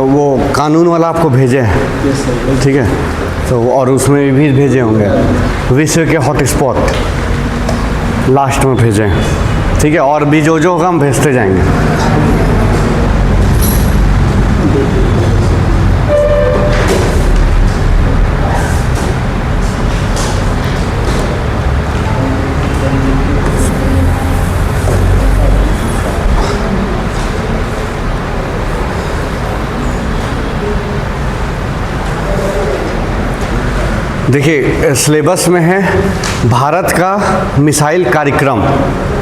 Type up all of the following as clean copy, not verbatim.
वो कानून वाला आपको भेजे हैं, ठीक है, तो और उसमें भी भेजे होंगे विश्व के हॉटस्पॉट लास्ट में भेजे हैं, ठीक है, और भी जो होगा हम भेजते जाएंगे। देखिए सिलेबस में है भारत का मिसाइल कार्यक्रम,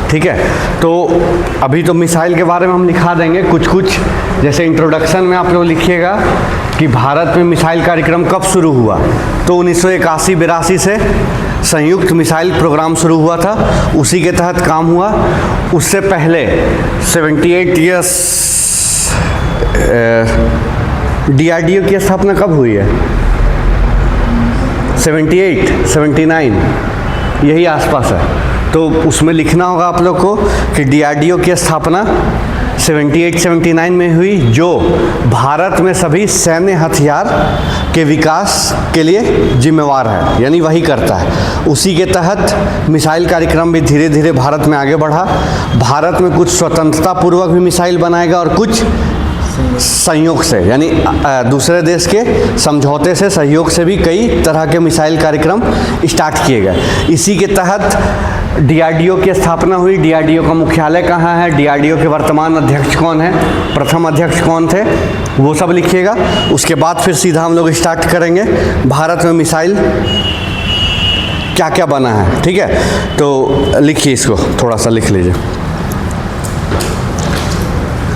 ठीक है, तो अभी तो मिसाइल के बारे में हम लिखा देंगे कुछ कुछ, जैसे इंट्रोडक्शन में आप लोग लिखिएगा कि भारत में मिसाइल कार्यक्रम कब शुरू हुआ, तो 1981-82 से संयुक्त मिसाइल प्रोग्राम शुरू हुआ था, उसी के तहत काम हुआ। उससे पहले 78 ईयर्स DRDO की स्थापना कब हुई है? 78, 79 यही आसपास है, तो उसमें लिखना होगा आप लोग को कि DRDO की स्थापना 78-79 में हुई, जो भारत में सभी सैन्य हथियार के विकास के लिए जिम्मेवार है, यानी वही करता है। उसी के तहत मिसाइल कार्यक्रम भी धीरे धीरे भारत में आगे बढ़ा। भारत में कुछ स्वतंत्रता पूर्वक भी मिसाइल बनाएगा और कुछ संयोग से, यानी दूसरे देश के समझौते से, सहयोग से भी कई तरह के मिसाइल कार्यक्रम स्टार्ट किए गए। इसी के तहत DRDO की स्थापना हुई। DRDO का मुख्यालय कहाँ है, DRDO के वर्तमान अध्यक्ष कौन है, प्रथम अध्यक्ष कौन थे, वो सब लिखिएगा। उसके बाद फिर सीधा हम लोग स्टार्ट करेंगे भारत में मिसाइल क्या क्या बना है, ठीक है। तो लिखिए, इसको थोड़ा सा लिख लीजिए।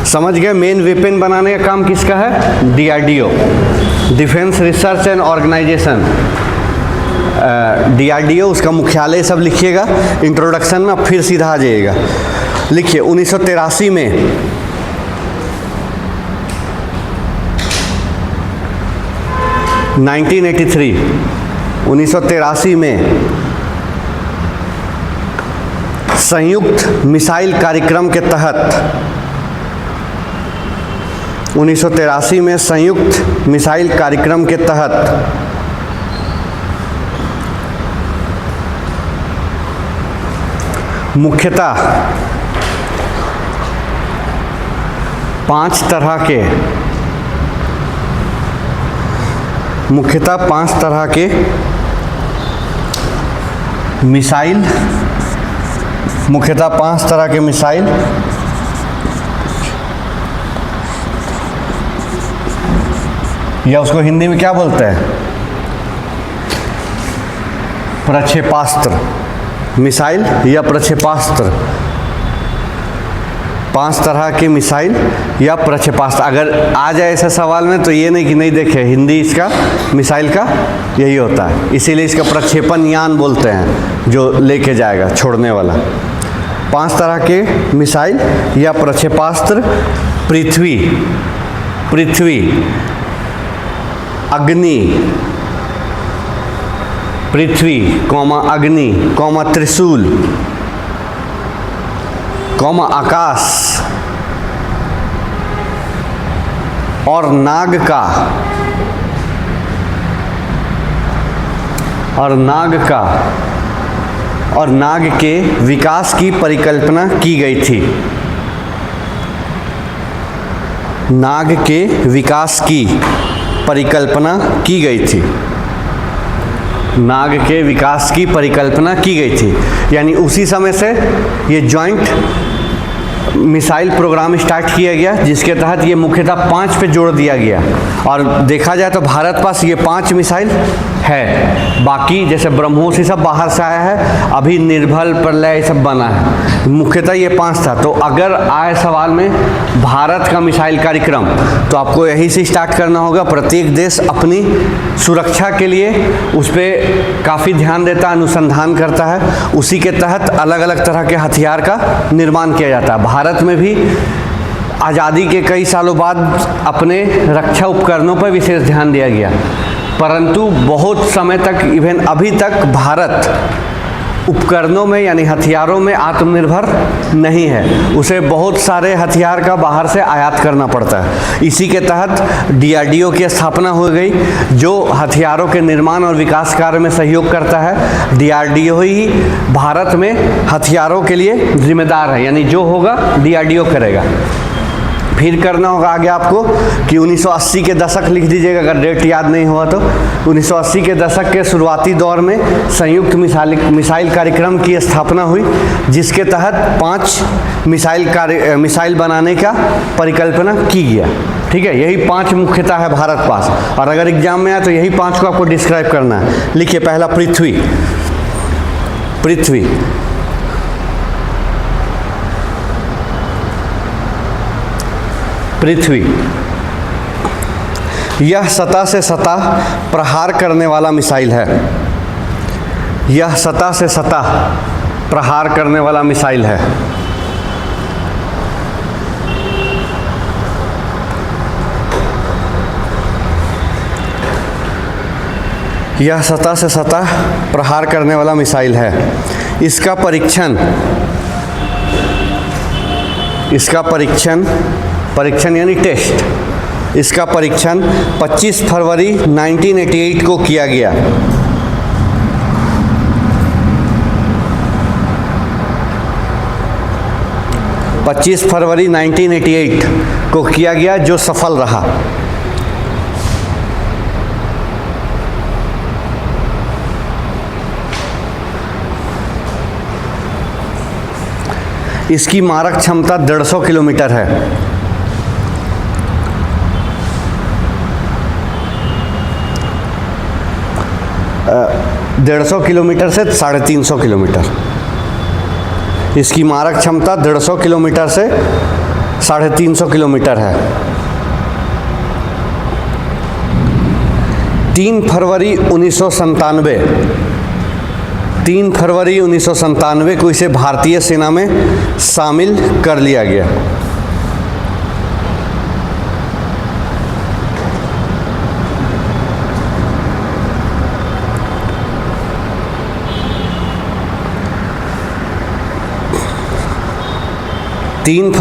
समझ गए, मेन वेपन बनाने का काम किसका है? DRDO, defence research and organisation, DRDO, उसका मुख्यालय सब लिखिएगा। इंट्रोडक्शन में अब फिर सीधा आ जाइएगा, लिखिए 1983 में (1983) 1983 में संयुक्त मिसाइल कार्यक्रम के तहत 1983 में संयुक्त मिसाइल कार्यक्रम के तहत मुख्यतः 5 तरह के मिसाइल, या उसको हिंदी में क्या बोलते हैं? प्रक्षेपास्त्र, मिसाइल या प्रक्षेपास्त्र। 5 तरह के मिसाइल या प्रक्षेपास्त्र। अगर आ जाए ऐसा सवाल में तो ये नहीं कि नहीं देखे, हिंदी इसका मिसाइल का यही होता है, इसीलिए इसका प्रक्षेपण यान बोलते हैं, जो लेके जाएगा, छोड़ने वाला। 5 तरह के मिसाइल या प्रक्षेपास्त्र: पृथ्वी, अग्नि, पृथ्वी, अग्नि, त्रिशूल, आकाश, और नाग के विकास की परिकल्पना की गई थी। नाग के विकास की परिकल्पना की गई थी। नाग के विकास की परिकल्पना की गई थी, यानी उसी समय से ये जॉइंट मिसाइल प्रोग्राम स्टार्ट किया गया, जिसके तहत ये मुख्यतः 5 पे जोड़ दिया गया। और देखा जाए तो भारत पास ये 5 मिसाइल है, बाकी जैसे ब्रह्मोस ये सब बाहर से आया है, अभी निर्भल, प्रलय ये सब बना है, मुख्यतः ये 5 था। तो अगर आए सवाल में भारत का मिसाइल कार्यक्रम, तो आपको यही से स्टार्ट करना होगा। प्रत्येक देश अपनी सुरक्षा के लिए उस पर काफ़ी ध्यान देता है, अनुसंधान करता है, उसी के तहत अलग अलग तरह के हथियार का निर्माण किया जाता है। भारत में भी आज़ादी के कई सालों बाद अपने रक्षा उपकरणों पर विशेष ध्यान दिया गया, परंतु बहुत समय तक, इवन अभी तक भारत उपकरणों में यानी हथियारों में आत्मनिर्भर नहीं है, उसे बहुत सारे हथियार का बाहर से आयात करना पड़ता है। इसी के तहत डीआरडीओ की स्थापना हो गई, जो हथियारों के निर्माण और विकास कार्य में सहयोग करता है। डीआरडीओ ही भारत में हथियारों के लिए जिम्मेदार है, यानी जो होगा डीआरडीओ करेगा। फिर करना होगा आगे आपको कि 1980 के दशक लिख दीजिएगा अगर डेट याद नहीं हुआ तो। 1980 के दशक के शुरुआती दौर में संयुक्त मिसाइल कार्यक्रम की स्थापना हुई, जिसके तहत 5 मिसाइल बनाने का परिकल्पना की गया। ठीक है, यही 5 मुख्यतः है भारत पास, और अगर एग्जाम में आए तो यही 5 को आपको डिस्क्राइब करना है। लिखिए, पहला पृथ्वी। पृथ्वी यह सतह से सतह प्रहार करने वाला मिसाइल है। यह सतह से सतह प्रहार करने वाला मिसाइल है। यह सतह से सतह प्रहार करने वाला मिसाइल है। इसका परीक्षण यानी टेस्ट। इसका परीक्षण 25 फरवरी 1988 को किया गया। पच्चीस फरवरी 1988 को किया गया, जो सफल रहा। इसकी मारक क्षमता 150 किलोमीटर है। 150 किलोमीटर से 350 किलोमीटर। इसकी मारक क्षमता 150 किलोमीटर से 350 किलोमीटर है। 3 फरवरी 1997 को इसे भारतीय सेना में शामिल कर लिया गया। तेईस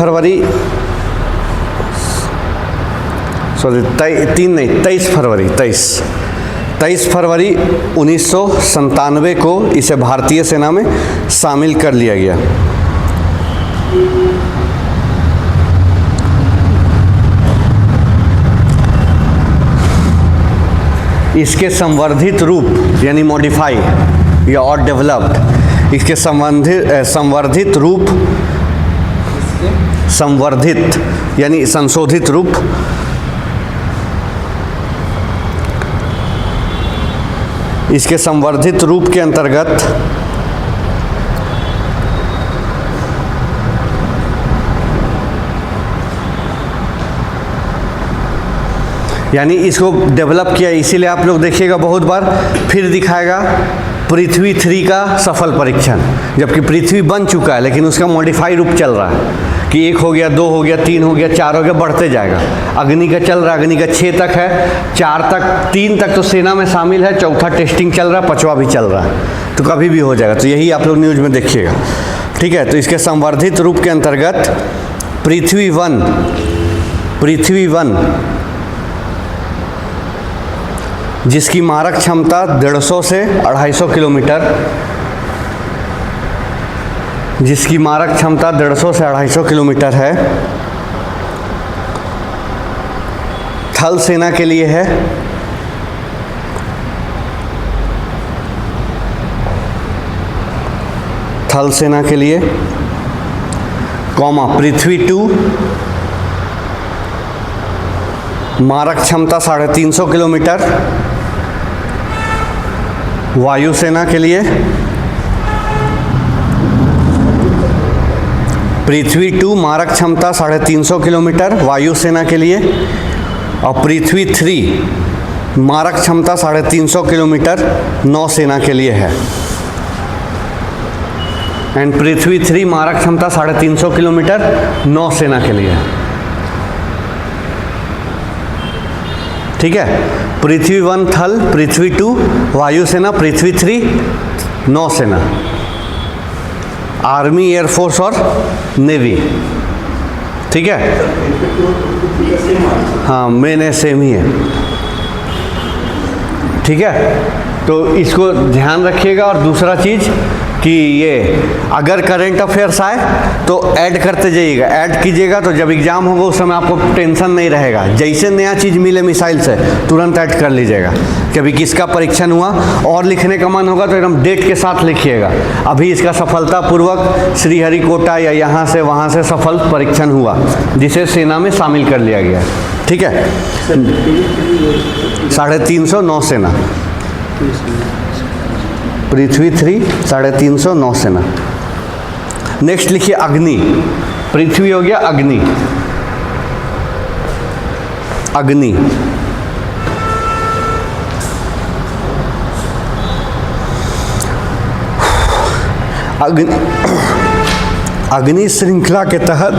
फरवरी 1997 को इसे भारतीय सेना में शामिल कर लिया गया। इसके संवर्धित रूप यानी मॉडिफाई या और डेवलप्ड, इसके संवर्धित रूप, संवर्धित यानी संशोधित रूप इसके संवर्धित रूप के अंतर्गत यानी इसको डेवलप किया, इसीलिए आप लोग देखिएगा बहुत बार फिर दिखाएगा पृथ्वी 3 का सफल परीक्षण, जबकि पृथ्वी बन चुका है लेकिन उसका मॉडिफाई रूप चल रहा है कि 1 हो गया, 2 हो गया, 3 हो गया, 4 हो गया, बढ़ते जाएगा। अग्नि का चल रहा है, अग्नि का 6 तक है, 4 तक, 3 तक तो सेना में शामिल है, 4था टेस्टिंग चल रहा है, 5वां भी चल रहा है, तो कभी भी हो जाएगा। तो यही आप लोग न्यूज़ में देखिएगा। ठीक है, तो इसके संवर्धित रूप के अंतर्गत पृथ्वी 1 जिसकी मारक क्षमता 150 से 250 किलोमीटर, जिसकी मारक क्षमता 150 से 250 किलोमीटर है, थल सेना के लिए है। थल सेना के लिए, पृथ्वी 2 मारक क्षमता 350 किलोमीटर, वायुसेना के लिए। पृथ्वी 2 मारक क्षमता 350 किलोमीटर वायुसेना के लिए, और पृथ्वी 3 मारक क्षमता 350 किलोमीटर नौसेना के लिए है। एंड पृथ्वी 3 मारक क्षमता 350 किलोमीटर नौसेना के लिए है। ठीक है, पृथ्वी 1 थल, पृथ्वी 2 वायुसेना, पृथ्वी 3 नौसेना। आर्मी, एयरफोर्स और नेवी। ठीक है, हाँ मेन सेम ही है। ठीक है, तो इसको ध्यान रखिएगा। और दूसरा चीज़ कि ये अगर करंट अफेयर्स आए तो ऐड करते जाइएगा, ऐड कीजिएगा, तो जब एग्जाम होगा उस समय आपको टेंशन नहीं रहेगा। जैसे नया चीज़ मिले मिसाइल से तुरंत ऐड कर लीजिएगा कि अभी किसका परीक्षण हुआ, और लिखने का मन होगा तो एकदम डेट के साथ लिखिएगा, अभी इसका सफलतापूर्वक श्रीहरिकोटा या यहाँ से वहाँ से सफल परीक्षण हुआ, जिसे सेना में शामिल कर लिया गया। ठीक है, 350 नौसेना, पृथ्वी 3, 350 नौसेना। नेक्स्ट लिखिए अग्नि। पृथ्वी हो गया अग्नि, अग्नि। अग्नि, अग्नि श्रृंखला के तहत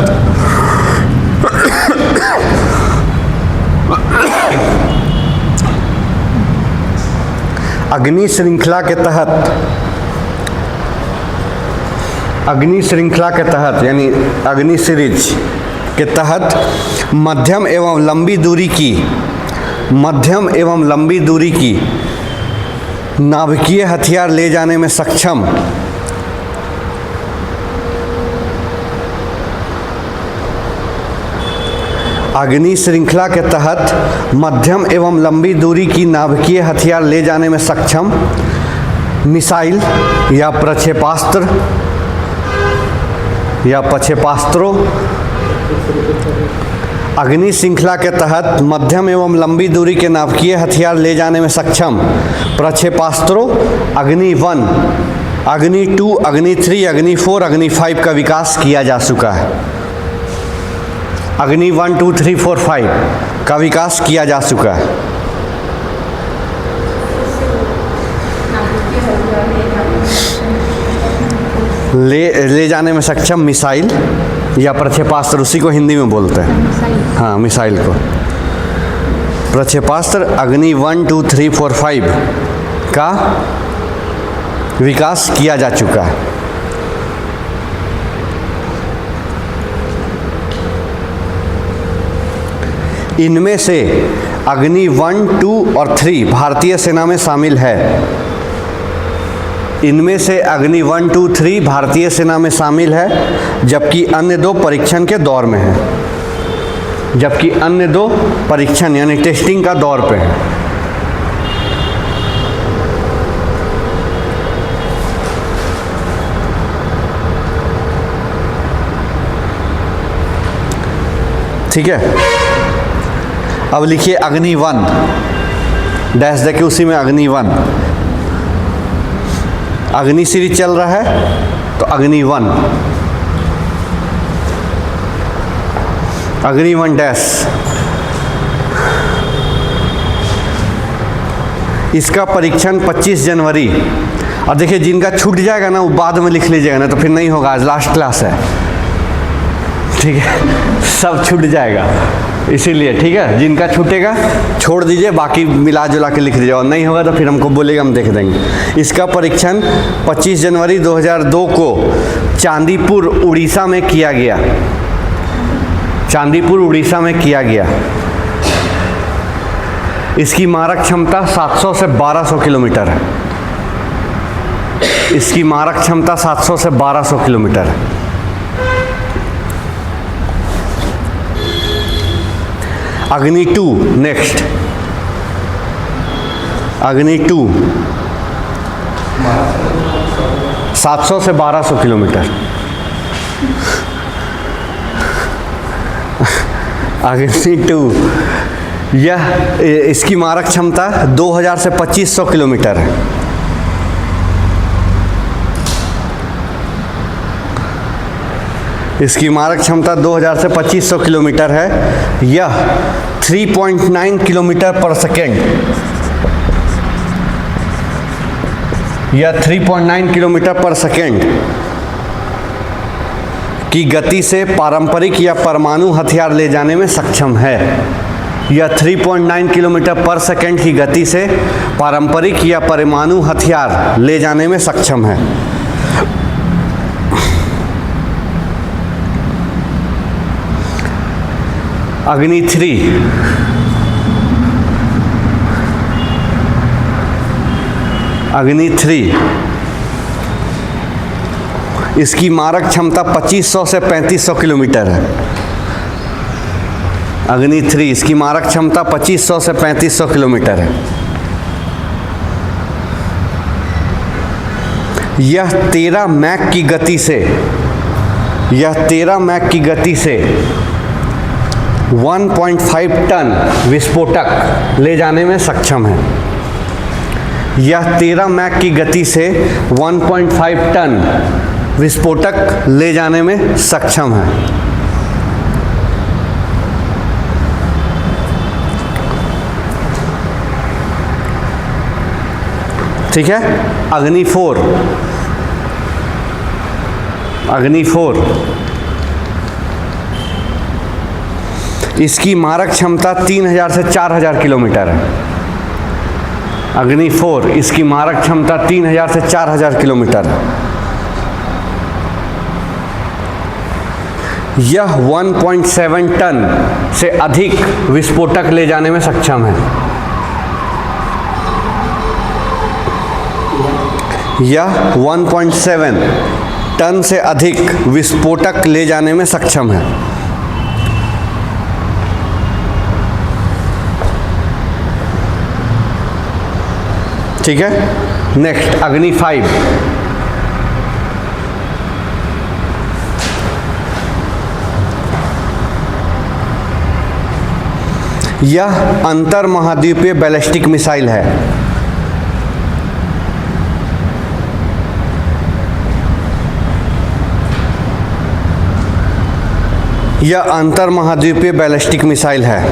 अग्नि श्रृंखला के तहत, अग्नि श्रृंखला के तहत यानी अग्नि सीरीज के तहत मध्यम एवं लंबी दूरी की, मध्यम एवं लंबी दूरी की नाभिकीय हथियार ले जाने में सक्षम अग्नि श्रृंखला के तहत मध्यम एवं लंबी दूरी की नाभिकीय हथियार ले जाने में सक्षम मिसाइल या प्रक्षेपास्त्र या प्रक्षेपास्त्रों, अग्नि श्रृंखला के तहत मध्यम एवं लंबी दूरी के नाभिकीय हथियार ले जाने में सक्षम प्रक्षेपास्त्रों अग्नि 1, अग्नि 2, अग्नि 3, अग्नि 4, अग्नि 5 का विकास किया जा चुका है। अग्नि 1, 2, 3, 4, 5 का विकास किया जा चुका है। ले जाने में सक्षम मिसाइल या प्रक्षेपास्त्र, उसी को हिंदी में बोलते हैं, हाँ मिसाइल को। प्रक्षेपास्त्र अग्नि 1, 2, 3, 4, 5 का विकास किया जा चुका है। इनमें से अग्नि 1, 2 और 3 भारतीय सेना में शामिल है। इनमें से अग्नि 1, 2, 3 भारतीय सेना में शामिल है, जबकि अन्य 2 परीक्षण के दौर में है, जबकि अन्य 2 परीक्षण यानी टेस्टिंग का दौर पे है। ठीक है, अब लिखिए अग्नि 1, डैश देके उसी में अग्नि 1, अग्नि सीरीज चल रहा है तो अग्नि 1, अग्नि 1 डैश। इसका परीक्षण 25 जनवरी, और देखिए जिनका छूट जाएगा ना वो बाद में लिख लीजिएगा, ना तो फिर नहीं होगा, आज लास्ट क्लास है। ठीक है, सब छूट जाएगा इसीलिए। ठीक है, जिनका छूटेगा छोड़ दीजिए, बाकी मिला जुला के लिख दीजिए, और नहीं होगा तो फिर हमको बोलेगा, हम देख देंगे। इसका परीक्षण 25 जनवरी 2002 को चांदीपुर उड़ीसा में किया गया, चांदीपुर उड़ीसा में किया गया। इसकी मारक क्षमता 700 से 1200 किलोमीटर है। इसकी मारक क्षमता 700 से 1200 किलोमीटर है। अग्नि 2 नेक्स्ट, अग्नि 2 700 से 1200 किलोमीटर। अग्नि 2 यह इसकी मारक क्षमता 2000 से 2500 किलोमीटर है। इसकी मारक क्षमता 2000 से 2500 किलोमीटर है। यह 3.9 किलोमीटर पर सेकेंड, यह 3.9 किलोमीटर पर सेकेंड की गति से पारंपरिक या परमाणु हथियार ले जाने में सक्षम है। यह 3.9 किलोमीटर पर सेकेंड की गति से पारंपरिक या परमाणु हथियार ले जाने में सक्षम है। अग्नि 3, अग्नि 3 इसकी मारक क्षमता 2500 से 3500 किलोमीटर है। अग्नि 3 इसकी मारक क्षमता 2500 से 3500 किलोमीटर है। यह 13 मैक की गति से, यह 13 मैक की गति से 1.5 टन विस्फोटक ले जाने में सक्षम है। यह 13 मैक की गति से 1.5 टन विस्फोटक ले जाने में सक्षम है। ठीक है। अग्नि 4, अग्नि 4 इसकी मारक क्षमता 3000 से 4000 किलोमीटर है। अग्नि 4 इसकी मारक क्षमता 3000 से 4000 किलोमीटर है। यह 1.7 टन से अधिक विस्फोटक ले जाने में सक्षम है। यह 1.7 टन से अधिक विस्फोटक ले जाने में सक्षम है। ठीक है। नेक्स्ट अग्नि 5, यह अंतर महाद्वीपीय बैलिस्टिक मिसाइल है। यह अंतर महाद्वीपीय बैलिस्टिक मिसाइल है।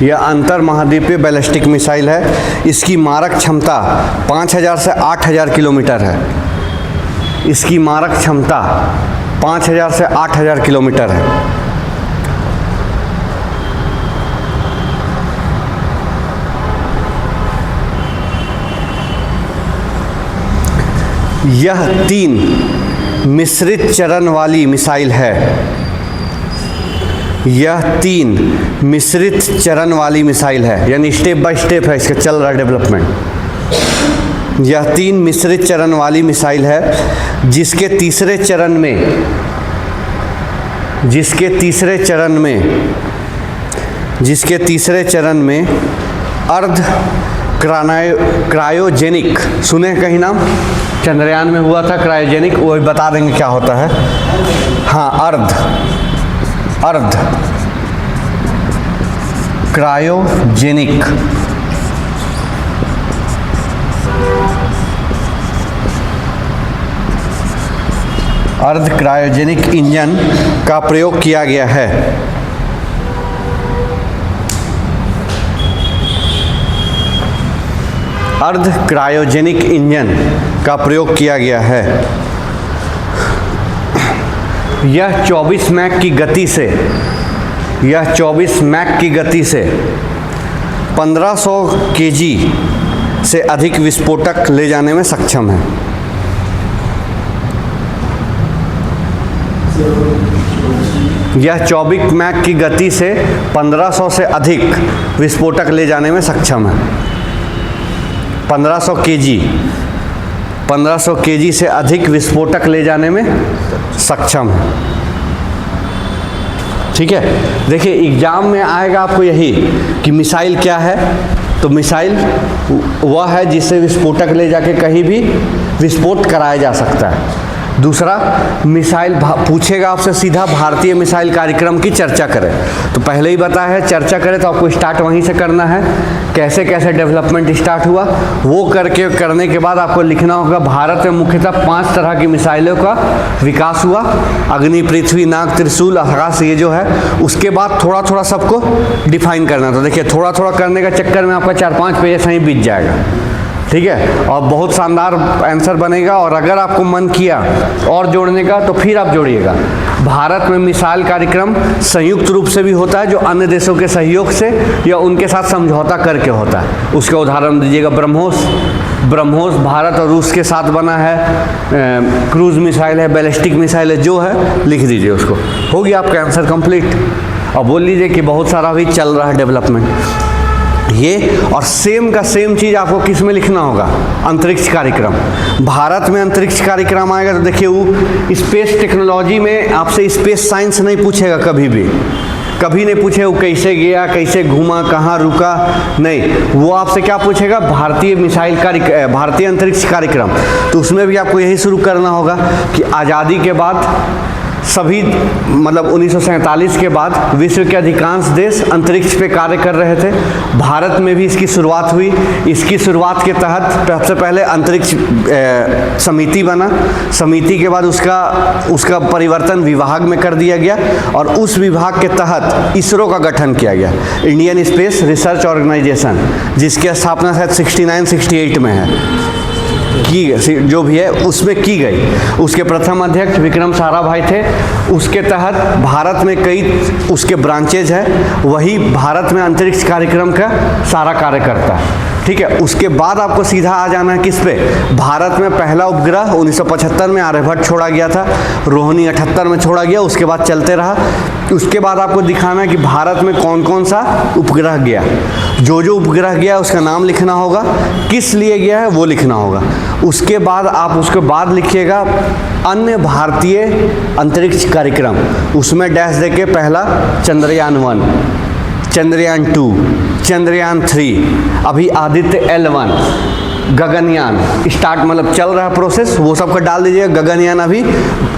यह अंतर महाद्वीपीय बैलिस्टिक मिसाइल है। इसकी मारक क्षमता 5000 से 8000 किलोमीटर है। इसकी मारक क्षमता 5000 से 8000 किलोमीटर है। यह 3 मिश्रित चरण वाली मिसाइल है। यह 3 मिश्रित चरण वाली मिसाइल है, यानी स्टेप बाय स्टेप है इसका चल रहा डेवलपमेंट। यह 3 मिश्रित चरण वाली मिसाइल है जिसके तीसरे चरण में अर्ध क्रायोजेनिक, सुने कहीं नाम, चंद्रयान में हुआ था क्रायोजेनिक, वो भी बता देंगे क्या होता है। हाँ, अर्ध क्रायोजेनिक अर्ध क्रायोजेनिक इंजन का प्रयोग किया गया है। अर्ध क्रायोजेनिक इंजन का प्रयोग किया गया है। यह 24 मैक की गति से 1500 केजी से अधिक विस्फोटक ले जाने में सक्षम है। यह 24 मैक की गति से 1500 से अधिक विस्फोटक ले जाने में सक्षम है। 1500 केजी से अधिक विस्फोटक ले जाने में सक्षम है। ठीक है। देखिए एग्जाम में आएगा आपको यही कि मिसाइल क्या है, तो मिसाइल वह है जिससे विस्फोटक ले जाके कहीं भी विस्फोट कराया जा सकता है। दूसरा, मिसाइल पूछेगा आपसे सीधा भारतीय मिसाइल कार्यक्रम की चर्चा करें, तो पहले ही बताया है चर्चा करें तो आपको स्टार्ट वहीं से करना है। कैसे कैसे डेवलपमेंट स्टार्ट हुआ वो करने के बाद आपको लिखना होगा भारत में मुख्यतः 5 तरह की मिसाइलों का विकास हुआ, अग्नि, पृथ्वी, नाग, त्रिशूल, आकाश, ये जो है। उसके बाद थोड़ा थोड़ा सबको डिफाइन करना। तो देखिए थोड़ा थोड़ा करने का चक्कर में आपका 4-5 पेज ऐसा ही बीत जाएगा। ठीक है, और बहुत शानदार आंसर बनेगा। और अगर आपको मन किया और जोड़ने का तो फिर आप जोड़िएगा। भारत में मिसाइल कार्यक्रम संयुक्त रूप से भी होता है, जो अन्य देशों के सहयोग से या उनके साथ समझौता करके होता है। उसके उदाहरण दीजिएगा ब्रह्मोस, ब्रह्मोस भारत और रूस के साथ बना है, क्रूज मिसाइल है, बैलिस्टिक मिसाइल है, जो है लिख दीजिए उसको, हो गया आपका आंसर कंप्लीट। और बोल लीजिए कि बहुत सारा भी चल रहा है डेवलपमेंट ये। और सेम का सेम चीज़ आपको किस में लिखना होगा, अंतरिक्ष कार्यक्रम। भारत में अंतरिक्ष कार्यक्रम आएगा तो देखिए वो स्पेस टेक्नोलॉजी में आपसे स्पेस साइंस नहीं पूछेगा, कभी नहीं पूछे वो कैसे गया, कैसे घूमा, कहाँ रुका, नहीं, वो आपसे क्या पूछेगा, भारतीय अंतरिक्ष कार्यक्रम। तो उसमें भी आपको यही शुरू करना होगा कि आज़ादी के बाद सभी मतलब 1947 के बाद विश्व के अधिकांश देश अंतरिक्ष पे कार्य कर रहे थे, भारत में भी इसकी शुरुआत हुई। इसकी शुरुआत के तहत सबसे पहले अंतरिक्ष समिति बना, समिति के बाद उसका परिवर्तन विभाग में कर दिया गया और उस विभाग के तहत इसरो का गठन किया गया, इंडियन स्पेस रिसर्च ऑर्गेनाइजेशन, जिसकी स्थापना शायद 69-68 में है, जो भी है उसमें की गई। उसके प्रथम अध्यक्ष विक्रम साराभाई थे। उसके तहत भारत में कई उसके ब्रांचेज हैं, वही भारत में अंतरिक्ष कार्यक्रम का सारा कार्य करता है, ठीक है। उसके बाद आपको सीधा आ जाना है किस पे, भारत में पहला उपग्रह 1975 में आर्यभट्ट छोड़ा गया था, रोहिणी 78 में छोड़ा गया, उसके बाद चलते रहा। उसके बाद आपको दिखाना है कि भारत में कौन कौन सा उपग्रह गया, जो उपग्रह गया उसका नाम लिखना होगा, किस लिए गया है वो लिखना होगा। उसके बाद आप उसके बाद लिखिएगा अन्य भारतीय अंतरिक्ष कार्यक्रम, उसमें डैश देके पहला चंद्रयान 1, चंद्रयान 2, चंद्रयान 3, अभी आदित्य L1, गगनयान स्टार्ट मतलब चल रहा है प्रोसेस, वो सब का डाल दीजिएगा। गगनयान अभी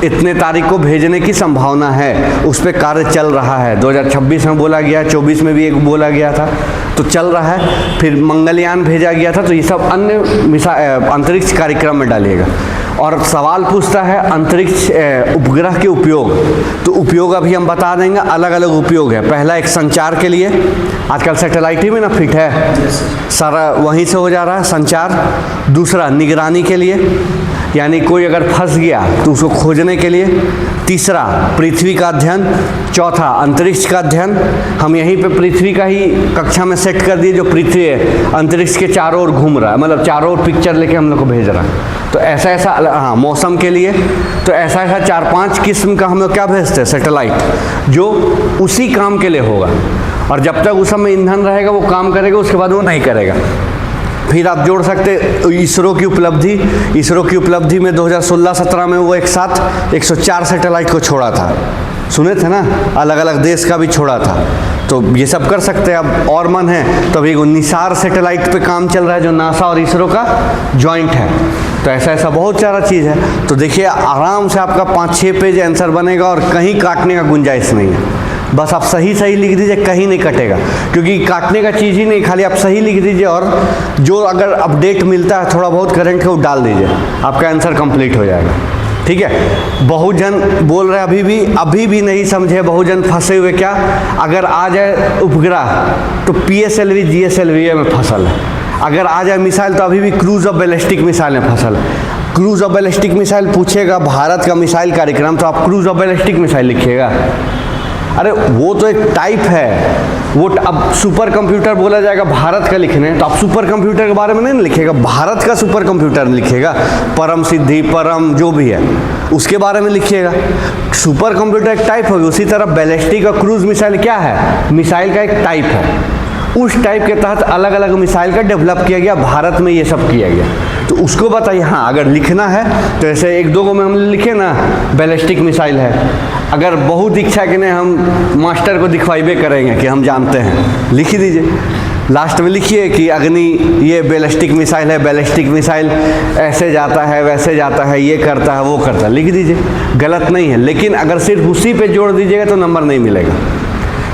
इतने तारीख को भेजने की संभावना है, उस पर कार्य चल रहा है, 2026 में बोला गया, 24 में भी एक बोला गया था, तो चल रहा है। फिर मंगलयान भेजा गया था, तो ये सब अन्य अंतरिक्ष कार्यक्रम में डालिएगा। और सवाल पूछता है अंतरिक्ष उपग्रह के उपयोग, तो उपयोग अभी हम बता देंगे, अलग अलग उपयोग है। पहला एक संचार के लिए, आजकल सैटेलाइट ही में ना फिट है, सारा वहीं से हो जा रहा है संचार। दूसरा निगरानी के लिए, यानी कोई अगर फंस गया तो उसको खोजने के लिए। तीसरा पृथ्वी का अध्ययन। चौथा अंतरिक्ष का अध्ययन, हम यहीं पे पृथ्वी का ही कक्षा में सेट कर दिए, जो पृथ्वी है अंतरिक्ष के चारों ओर घूम रहा है, मतलब चारों ओर पिक्चर लेके हम लोग को भेज रहा है। तो ऐसा हाँ, मौसम के लिए तो ऐसा 4-5 किस्म का हम लोग क्या भेजते हैं, सैटेलाइट, जो उसी काम के लिए होगा, और जब तक उस समय ईंधन रहेगा वो काम करेगा, उसके बाद वो नहीं करेगा। फिर आप जोड़ सकते इसरो की उपलब्धि में 2016-17 में वो एक साथ 104 सैटेलाइट को छोड़ा था, सुने थे ना, अलग अलग देश का भी छोड़ा था, तो ये सब कर सकते हैं। अब और मन है तो अभी 19 सैटेलाइट पे काम चल रहा है, जो नासा और इसरो का जॉइंट है। तो ऐसा बहुत सारा चीज़ है। तो देखिए आराम से आपका 5-6 पेज आंसर बनेगा और कहीं काटने का गुंजाइश नहीं है। बस आप सही लिख दीजिए, कहीं नहीं कटेगा, क्योंकि काटने का चीज़ ही नहीं, खाली आप सही लिख दीजिए और जो अगर अपडेट मिलता है थोड़ा बहुत करंट का वो डाल दीजिए, आपका आंसर कंप्लीट हो जाएगा, ठीक है। बहुत जन बोल रहे अभी भी नहीं समझे, बहुत जन फंसे हुए, क्या अगर आ जाए उपग्रह तो PSLV GSLV में फसल है, अगर आ जाए मिसाइल तो अभी भी क्रूज और बैलिस्टिक मिसाइल में फसल है। क्रूज और बैलिस्टिक मिसाइल पूछेगा भारत का मिसाइल कार्यक्रम, तो आप क्रूज और बैलिस्टिक मिसाइल लिखिएगा। अरे वो तो एक टाइप है, वो अब सुपर कंप्यूटर बोला जाएगा भारत का लिखने, तो आप सुपर कंप्यूटर के बारे में नहीं लिखेगा, भारत का सुपर कंप्यूटर लिखिएगा, परम सिद्धि, परम जो भी है उसके बारे में लिखिएगा। सुपर कंप्यूटर एक टाइप होगी, उसी तरह बैलिस्टिक और क्रूज मिसाइल क्या है, मिसाइल का एक टाइप है। उस टाइप के तहत अलग अलग मिसाइल का डेवलप किया गया, भारत में ये सब किया गया, तो उसको बताइए। हाँ, अगर लिखना है तो ऐसे 1-2 को में हम लिखे ना, बैलिस्टिक मिसाइल है, अगर बहुत इच्छा है कि नहीं हम मास्टर को दिखवाइबे करेंगे कि हम जानते हैं, लिख ही दीजिए, लास्ट में लिखिए कि अग्नि ये बैलिस्टिक मिसाइल है, बैलिस्टिक मिसाइल ऐसे जाता है, वैसे जाता है, ये करता है, वो करता है, लिख दीजिए, गलत नहीं है। लेकिन अगर सिर्फ उसी पे जोड़ दीजिएगा तो नंबर नहीं मिलेगा,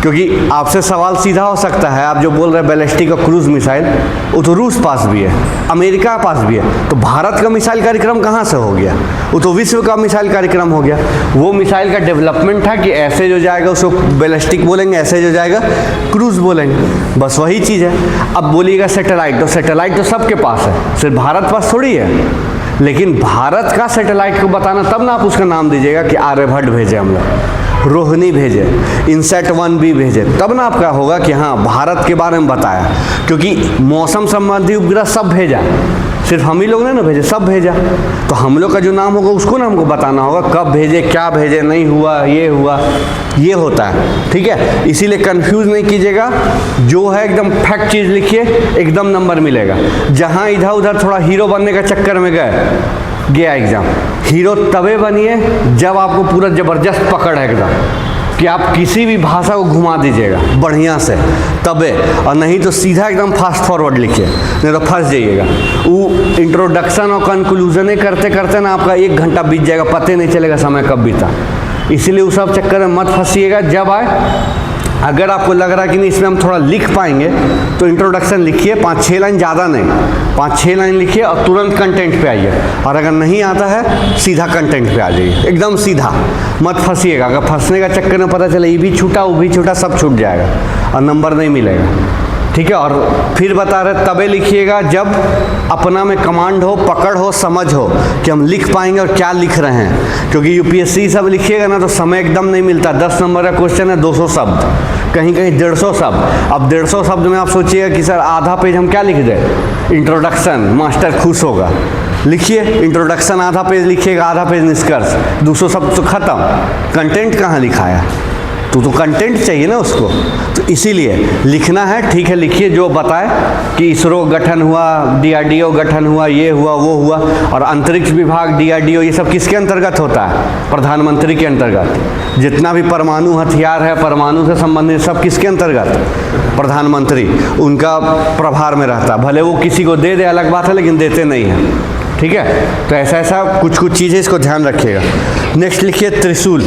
क्योंकि आपसे सवाल सीधा हो सकता है, आप जो बोल रहे हैं बैलिस्टिक और क्रूज मिसाइल, वो तो रूस पास भी है, अमेरिका पास भी है, तो भारत का मिसाइल कार्यक्रम कहाँ से हो गया, वो तो विश्व का मिसाइल कार्यक्रम हो गया। वो मिसाइल का डेवलपमेंट था कि ऐसे जो जाएगा उसको बैलिस्टिक बोलेंगे, ऐसे जो जाएगा क्रूज बोलेंगे, बस वही चीज़ है। अब बोलिएगा सैटेलाइट, तो सैटेलाइट तो सबके पास है, सिर्फ भारत पास थोड़ी है, लेकिन भारत का सैटेलाइट को बताना तब ना आप उसका नाम दीजिएगा कि आर्यभट्ट भेजे हम लोग, रोहिणी भेजे, इनसैट 1 भी भेजे, तब ना आपका होगा कि हाँ भारत के बारे में बताया, क्योंकि मौसम संबंधी उपग्रह सब भेजा, सिर्फ हम ही लोग ने ना भेजे, सब भेजा, तो हम लोग का जो नाम होगा उसको ना हमको बताना होगा कब भेजे, क्या भेजे, नहीं हुआ, ये होता है। ठीक है, इसीलिए कंफ्यूज नहीं कीजिएगा, जो है एकदम फैक्ट चीज़ लिखिए, एकदम नंबर मिलेगा। जहाँ इधर उधर थोड़ा हीरो बनने का चक्कर में गया एग्जाम, हीरो तबे बनिए जब आपको पूरा ज़बरदस्त पकड़ है एकदम कि आप किसी भी भाषा को घुमा दीजिएगा बढ़िया से, तबे, और नहीं तो सीधा एकदम फास्ट फॉरवर्ड लिखिए, नहीं तो फंस जाइएगा। वो इंट्रोडक्शन और कंक्लूजन करते करते ना आपका 1 घंटा बीत जाएगा, पता नहीं चलेगा समय कब बीता। इसीलिए उस सब चक्कर में मत फंसिएगा। जब आए, अगर आपको लग रहा है कि नहीं इसमें हम थोड़ा लिख पाएंगे, तो इंट्रोडक्शन लिखिए, 5-6 लाइन, ज़्यादा नहीं, 5-6 लाइन लिखिए और तुरंत कंटेंट पे आइए। और अगर नहीं आता है, सीधा कंटेंट पे आ जाइए, एकदम सीधा, मत फंसिएगा। अगर फंसने का चक्कर में पता चले ये भी छूटा, वो भी छूटा, सब छूट जाएगा और नंबर नहीं मिलेगा। ठीक है, और फिर बता रहे तबे लिखिएगा जब अपना में कमांड हो, पकड़ हो, समझ हो कि हम लिख पाएंगे और क्या लिख रहे हैं। क्योंकि यूपीएससी सब लिखिएगा ना तो समय एकदम नहीं मिलता। 10 नंबर का क्वेश्चन है, 200 शब्द, कहीं कहीं 150 शब्द। अब 150 शब्द में आप सोचिएगा कि सर आधा पेज हम क्या लिख दें, इंट्रोडक्शन, मास्टर खुश होगा। लिखिए इंट्रोडक्शन आधा पेज लिखिएगा, आधा पेज निष्कर्ष, 200 शब्द तो खत्म। कंटेंट कहाँ लिखा है, तो कंटेंट चाहिए ना उसको, तो इसीलिए लिखना है। ठीक है, लिखिए जो बताए कि इसरो गठन हुआ, डीआरडीओ गठन हुआ, ये हुआ, वो हुआ, और अंतरिक्ष विभाग, डीआरडीओ, ये सब किसके अंतर्गत होता है, प्रधानमंत्री के अंतर्गत। जितना भी परमाणु हथियार है, परमाणु से संबंधित सब किसके अंतर्गत, प्रधानमंत्री, उनका प्रभार में रहता है। भले वो किसी को दे अलग बात है, लेकिन देते नहीं हैं। ठीक है, तो ऐसा कुछ चीज़ें, इसको ध्यान रखिएगा। नेक्स्ट लिखिए त्रिशूल।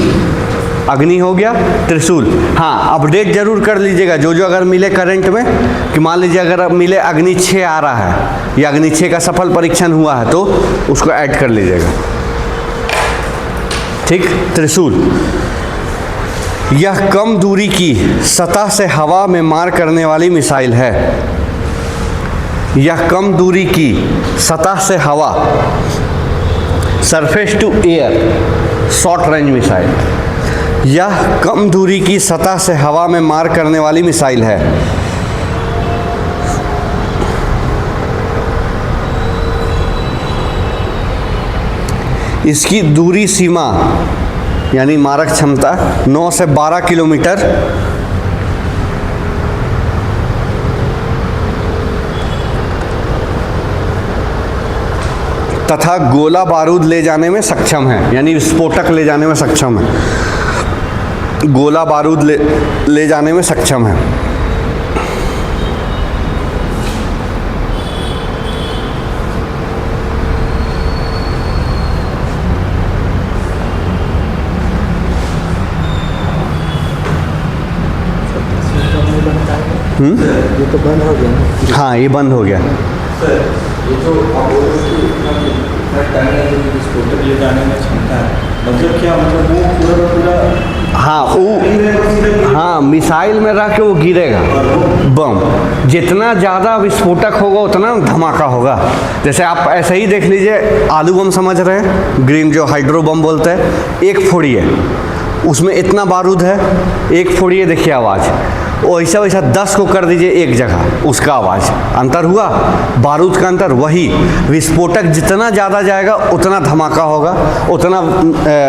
अग्नि हो गया, त्रिशूल। हाँ, अपडेट जरूर कर लीजिएगा जो अगर मिले करंट में, कि मान लीजिए अगर मिले अग्नि 6 आ रहा है या अग्नि 6 का सफल परीक्षण हुआ है, तो उसको ऐड कर लीजिएगा। ठीक, त्रिशूल। यह कम दूरी की सतह से हवा में मार करने वाली मिसाइल है। यह कम दूरी की सतह से हवा, surface to air short range missile. यह कम दूरी की सतह से हवा में मार करने वाली मिसाइल है। इसकी दूरी सीमा यानी मारक क्षमता 9 से 12 किलोमीटर तथा गोला बारूद ले जाने में सक्षम है, यानी विस्फोटक ले जाने में सक्षम है, गोला बारूद ले जाने में सक्षम है। ये तो बंद हो गया ना? हाँ, ये बंद हो गया। सर, ये जो आप बोल रहे थे इतना टाइम है जो विस्फोटक ले जाने में क्षमता है, मतलब क्या, मतलब वो पूरा का पूरा, हाँ वो, हाँ मिसाइल में रह के वो गिरेगा बम। जितना ज़्यादा विस्फोटक होगा उतना धमाका होगा। जैसे आप ऐसे ही देख लीजिए, आलू बम समझ रहे हैं, ग्रीन जो हाइड्रो बम बोलते हैं, एक फोड़िए उसमें इतना बारूद है, एक फोड़िए देखिए आवाज़, वैसा वैसा 10 को कर दीजिए एक जगह, उसका आवाज़, अंतर हुआ, बारूद का अंतर। वही विस्फोटक जितना ज़्यादा जाएगा उतना धमाका होगा, उतना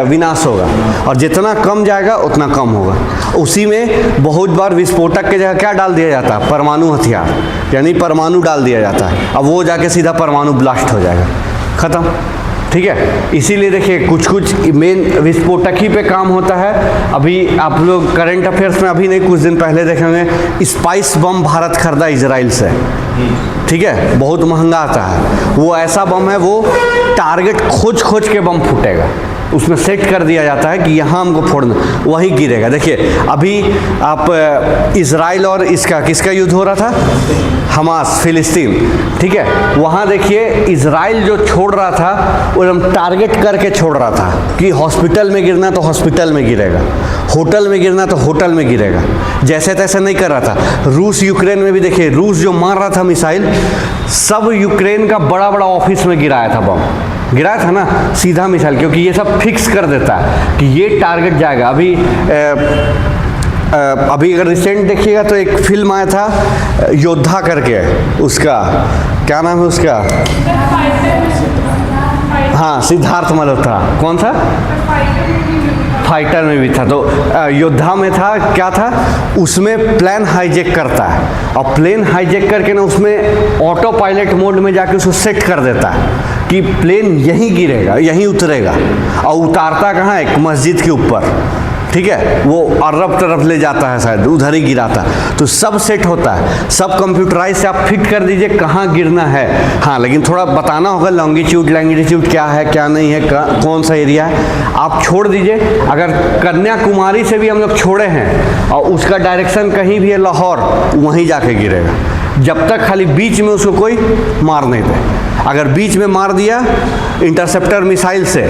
विनाश होगा, और जितना कम जाएगा उतना कम होगा। उसी में बहुत बार विस्फोटक के जगह क्या डाल दिया जाता है, परमाणु हथियार, यानी परमाणु डाल दिया जाता है। अब वो जाके सीधा परमाणु ब्लास्ट हो जाएगा, ख़त्म। ठीक है, इसीलिए देखिए कुछ मेन विस्फोटक ही पे काम होता है। अभी आप लोग करंट अफेयर्स में अभी नहीं, कुछ दिन पहले देखेंगे, स्पाइस बम भारत खरीदा इजराइल से। ठीक है, बहुत महंगा आता है वो, ऐसा बम है वो टारगेट खोज के बम फूटेगा, उसमें सेट कर दिया जाता है कि यहाँ हमको फोड़ना, वही गिरेगा। देखिए अभी आप इजराइल और इसका किसका युद्ध हो रहा था, हमास फिलिस्तीन। ठीक है, वहाँ देखिए इजराइल जो छोड़ रहा था वो एकदम टारगेट करके छोड़ रहा था कि हॉस्पिटल में गिरना तो हॉस्पिटल में गिरेगा, होटल में गिरना तो होटल में गिरेगा, जैसे तैसे नहीं कर रहा था। रूस यूक्रेन में भी देखिए, रूस जो मार रहा था मिसाइल, सब यूक्रेन का बड़ा बड़ा ऑफिस में गिराया था बम, गिराया था ना सीधा मिसाइल, क्योंकि ये सब फिक्स कर देता है कि ये टारगेट जाएगा। अभी अगर रिसेंट देखिएगा तो एक फिल्म आया था योद्धा करके, उसका क्या नाम है उसका? हाँ, सिद्धार्थ मल्होत्रा। कौन सा? फाइटर में भी था। तो योद्धा में था, क्या था उसमें, प्लेन हाईजैक करता है और प्लेन हाईजैक करके ना उसमें ऑटो पायलट मोड में जाके उसको सेट कर देता है कि प्लेन यहीं गिरेगा, यहीं उतरेगा, और उतारता कहाँ? एक मस्जिद के ऊपर, ठीक है, वो अरब तरफ ले जाता है, शायद उधर ही गिराता है। तो सब सेट होता है, सब कंप्यूटराइज से आप फिट कर दीजिए कहाँ गिरना है। हाँ, लेकिन थोड़ा बताना होगा लॉन्गिट्यूड लैंगिट्यूड क्या है क्या नहीं है, कौन सा एरिया है। आप छोड़ दीजिए, अगर कन्याकुमारी से भी हम लोग छोड़े हैं और उसका डायरेक्शन कहीं भी है लाहौर, वहीं जाके गिरेगा, जब तक खाली बीच में उसको कोई मार नहीं दे। अगर बीच में मार दिया इंटरसेप्टर मिसाइल से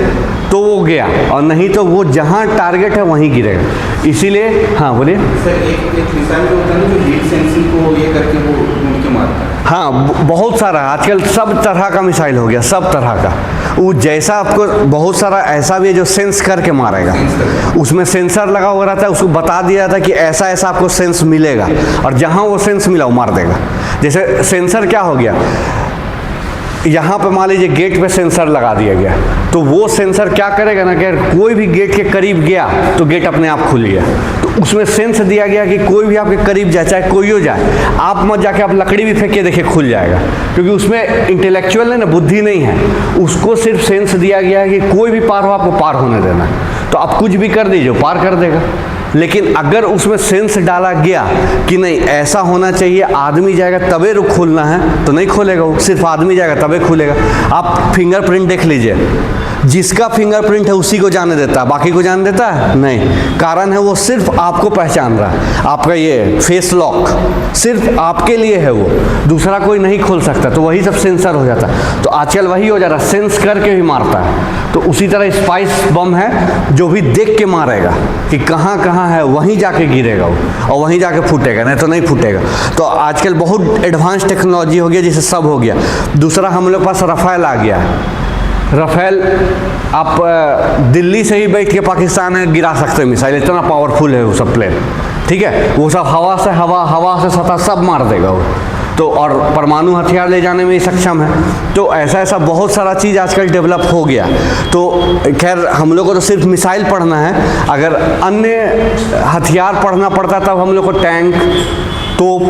तो वो गया, और नहीं तो वो जहाँ टारगेट है वहीं गिरेगा। इसीलिए हाँ बोलिए सर, एक मिसाइल जो होता है ना, जो हीट सेंसिंग को ये करके वो ढूंढ के मारता है। हाँ, बहुत सारा आजकल सब तरह का मिसाइल हो गया, सब तरह का। वो जैसा आपको, बहुत सारा ऐसा भी है जो सेंस करके मारेगा, उसमें सेंसर लगा हुआ रहता है, उसको बता दिया जाता है कि ऐसा ऐसा आपको सेंस मिलेगा, और जहाँ वो सेंस मिला वो मार देगा। जैसे सेंसर क्या हो गया, यहाँ पे मान लीजिए गेट पे सेंसर लगा दिया गया, तो वो सेंसर क्या करेगा ना कि कोई भी गेट के करीब गया तो गेट अपने आप खुल गया। तो उसमें सेंस दिया गया कि कोई भी आपके करीब जाए, चाहे कोई हो जाए, आप मत जाके आप लकड़ी भी फेंक के देखिए, खुल जाएगा, क्योंकि उसमें इंटेलेक्चुअल है ना, बुद्धि नहीं है, उसको सिर्फ सेंस दिया गया है कि कोई भी पार हो आपको पार होने देना है। तो आप कुछ भी कर दीजिए, पार कर देगा। लेकिन अगर उसमें सेंस डाला गया कि नहीं ऐसा होना चाहिए, आदमी जाएगा तबे रुक खोलना है, तो नहीं खोलेगा वो, सिर्फ आदमी जाएगा तबे खुलेगा। आप फिंगरप्रिंट देख लीजिए, जिसका फिंगरप्रिंट है उसी को जाने देता है, बाकी को जाने देता है नहीं। कारण है वो सिर्फ आपको पहचान रहा है, आपका ये फेस लॉक सिर्फ आपके लिए है, वो दूसरा कोई नहीं खोल सकता। तो वही सब सेंसर हो जाता है। तो आजकल वही हो जा रहा है, सेंस करके भी मारता है। तो उसी तरह स्पाइस बम है, जो भी देख के मारेगा कि कहाँ कहाँ है, वहीं जाके गिरेगा वो, और वहीं जाके फूटेगा, नहीं तो नहीं फूटेगा। तो आजकल बहुत एडवांस टेक्नोलॉजी हो गया, जिससे सब हो गया। दूसरा हम लोग पास राफेल आ गया है। राफेल आप दिल्ली से ही बैठ के पाकिस्तान में गिरा सकते हैं मिसाइल, इतना पावरफुल है वो सब प्लेन, ठीक है। वो सब हवा से हवा से सतह सब मार देगा वो तो, और परमाणु हथियार ले जाने में ही सक्षम है। तो ऐसा ऐसा बहुत सारा चीज़ आजकल डेवलप हो गया। तो खैर हम लोग को तो सिर्फ मिसाइल पढ़ना है, अगर अन्य हथियार पढ़ना पड़ता तब हम लोग को टैंक, तोप,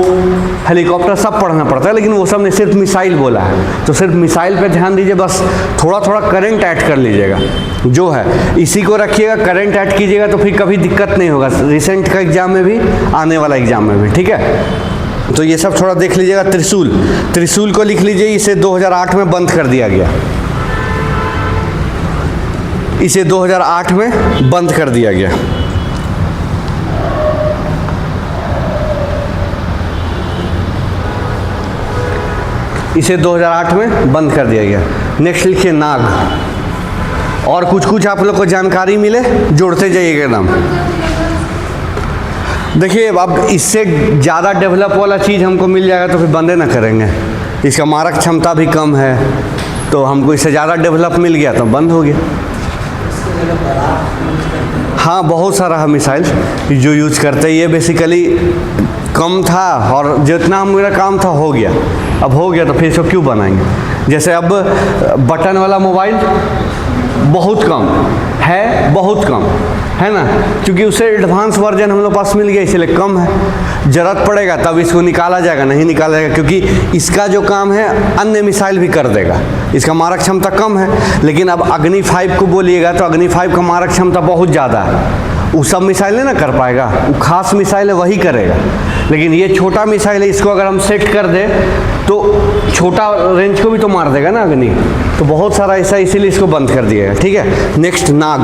हेलीकॉप्टर सब पढ़ना पड़ता है, लेकिन वो सब ने सिर्फ मिसाइल बोला है। तो सिर्फ मिसाइल पे ध्यान दीजिए, बस थोड़ा थोड़ा करंट ऐड कर लीजिएगा, जो है इसी को रखिएगा, करंट ऐड कीजिएगा तो फिर कभी दिक्कत नहीं होगा, रिसेंट का एग्जाम में भी, आने वाला एग्जाम में भी, ठीक है। तो ये सब थोड़ा देख लीजिएगा। त्रिशूल को लिख लीजिए, इसे 2008 में बंद कर दिया गया, इसे 2008 में बंद कर दिया गया। इसे 2008 में बंद कर दिया गया। नेक्स्ट लिखिए नाग। और कुछ कुछ आप लोग को जानकारी मिले, जोड़ते जाइएगा नाम। देखिए अब इससे ज़्यादा डेवलप वाला चीज़ हमको मिल जाएगा तो फिर बंदे ना करेंगे। इसका मारक क्षमता भी कम है, तो हमको इससे ज़्यादा डेवलप मिल गया तो बंद हो गया। हाँ, बहुत सारा है मिसाइल जो यूज करते हैं। ये बेसिकली कम था और जितना मेरा काम था हो गया, अब हो गया तो फिर इसको क्यों बनाएंगे। जैसे अब बटन वाला मोबाइल बहुत कम है, बहुत कम है ना, क्योंकि उससे एडवांस वर्जन हम लोग पास मिल गया, इसलिए कम है। ज़रूरत पड़ेगा तब इसको निकाला जाएगा, नहीं निकाला जाएगा, क्योंकि इसका जो काम है अन्य मिसाइल भी कर देगा। इसका मारक क्षमता कम है, लेकिन अब अग्नि 5 को बोलिएगा तो अग्नि 5 का मारक क्षमता बहुत ज़्यादा है। वो सब मिसाइल नहीं ना कर पाएगा, वो खास मिसाइल है वही करेगा। लेकिन ये छोटा मिसाइल है, इसको अगर हम सेट कर दें तो छोटा रेंज को भी तो मार देगा ना अग्नि। तो बहुत सारा ऐसा, इसीलिए इसको बंद कर दिया है, ठीक है। नेक्स्ट नाग।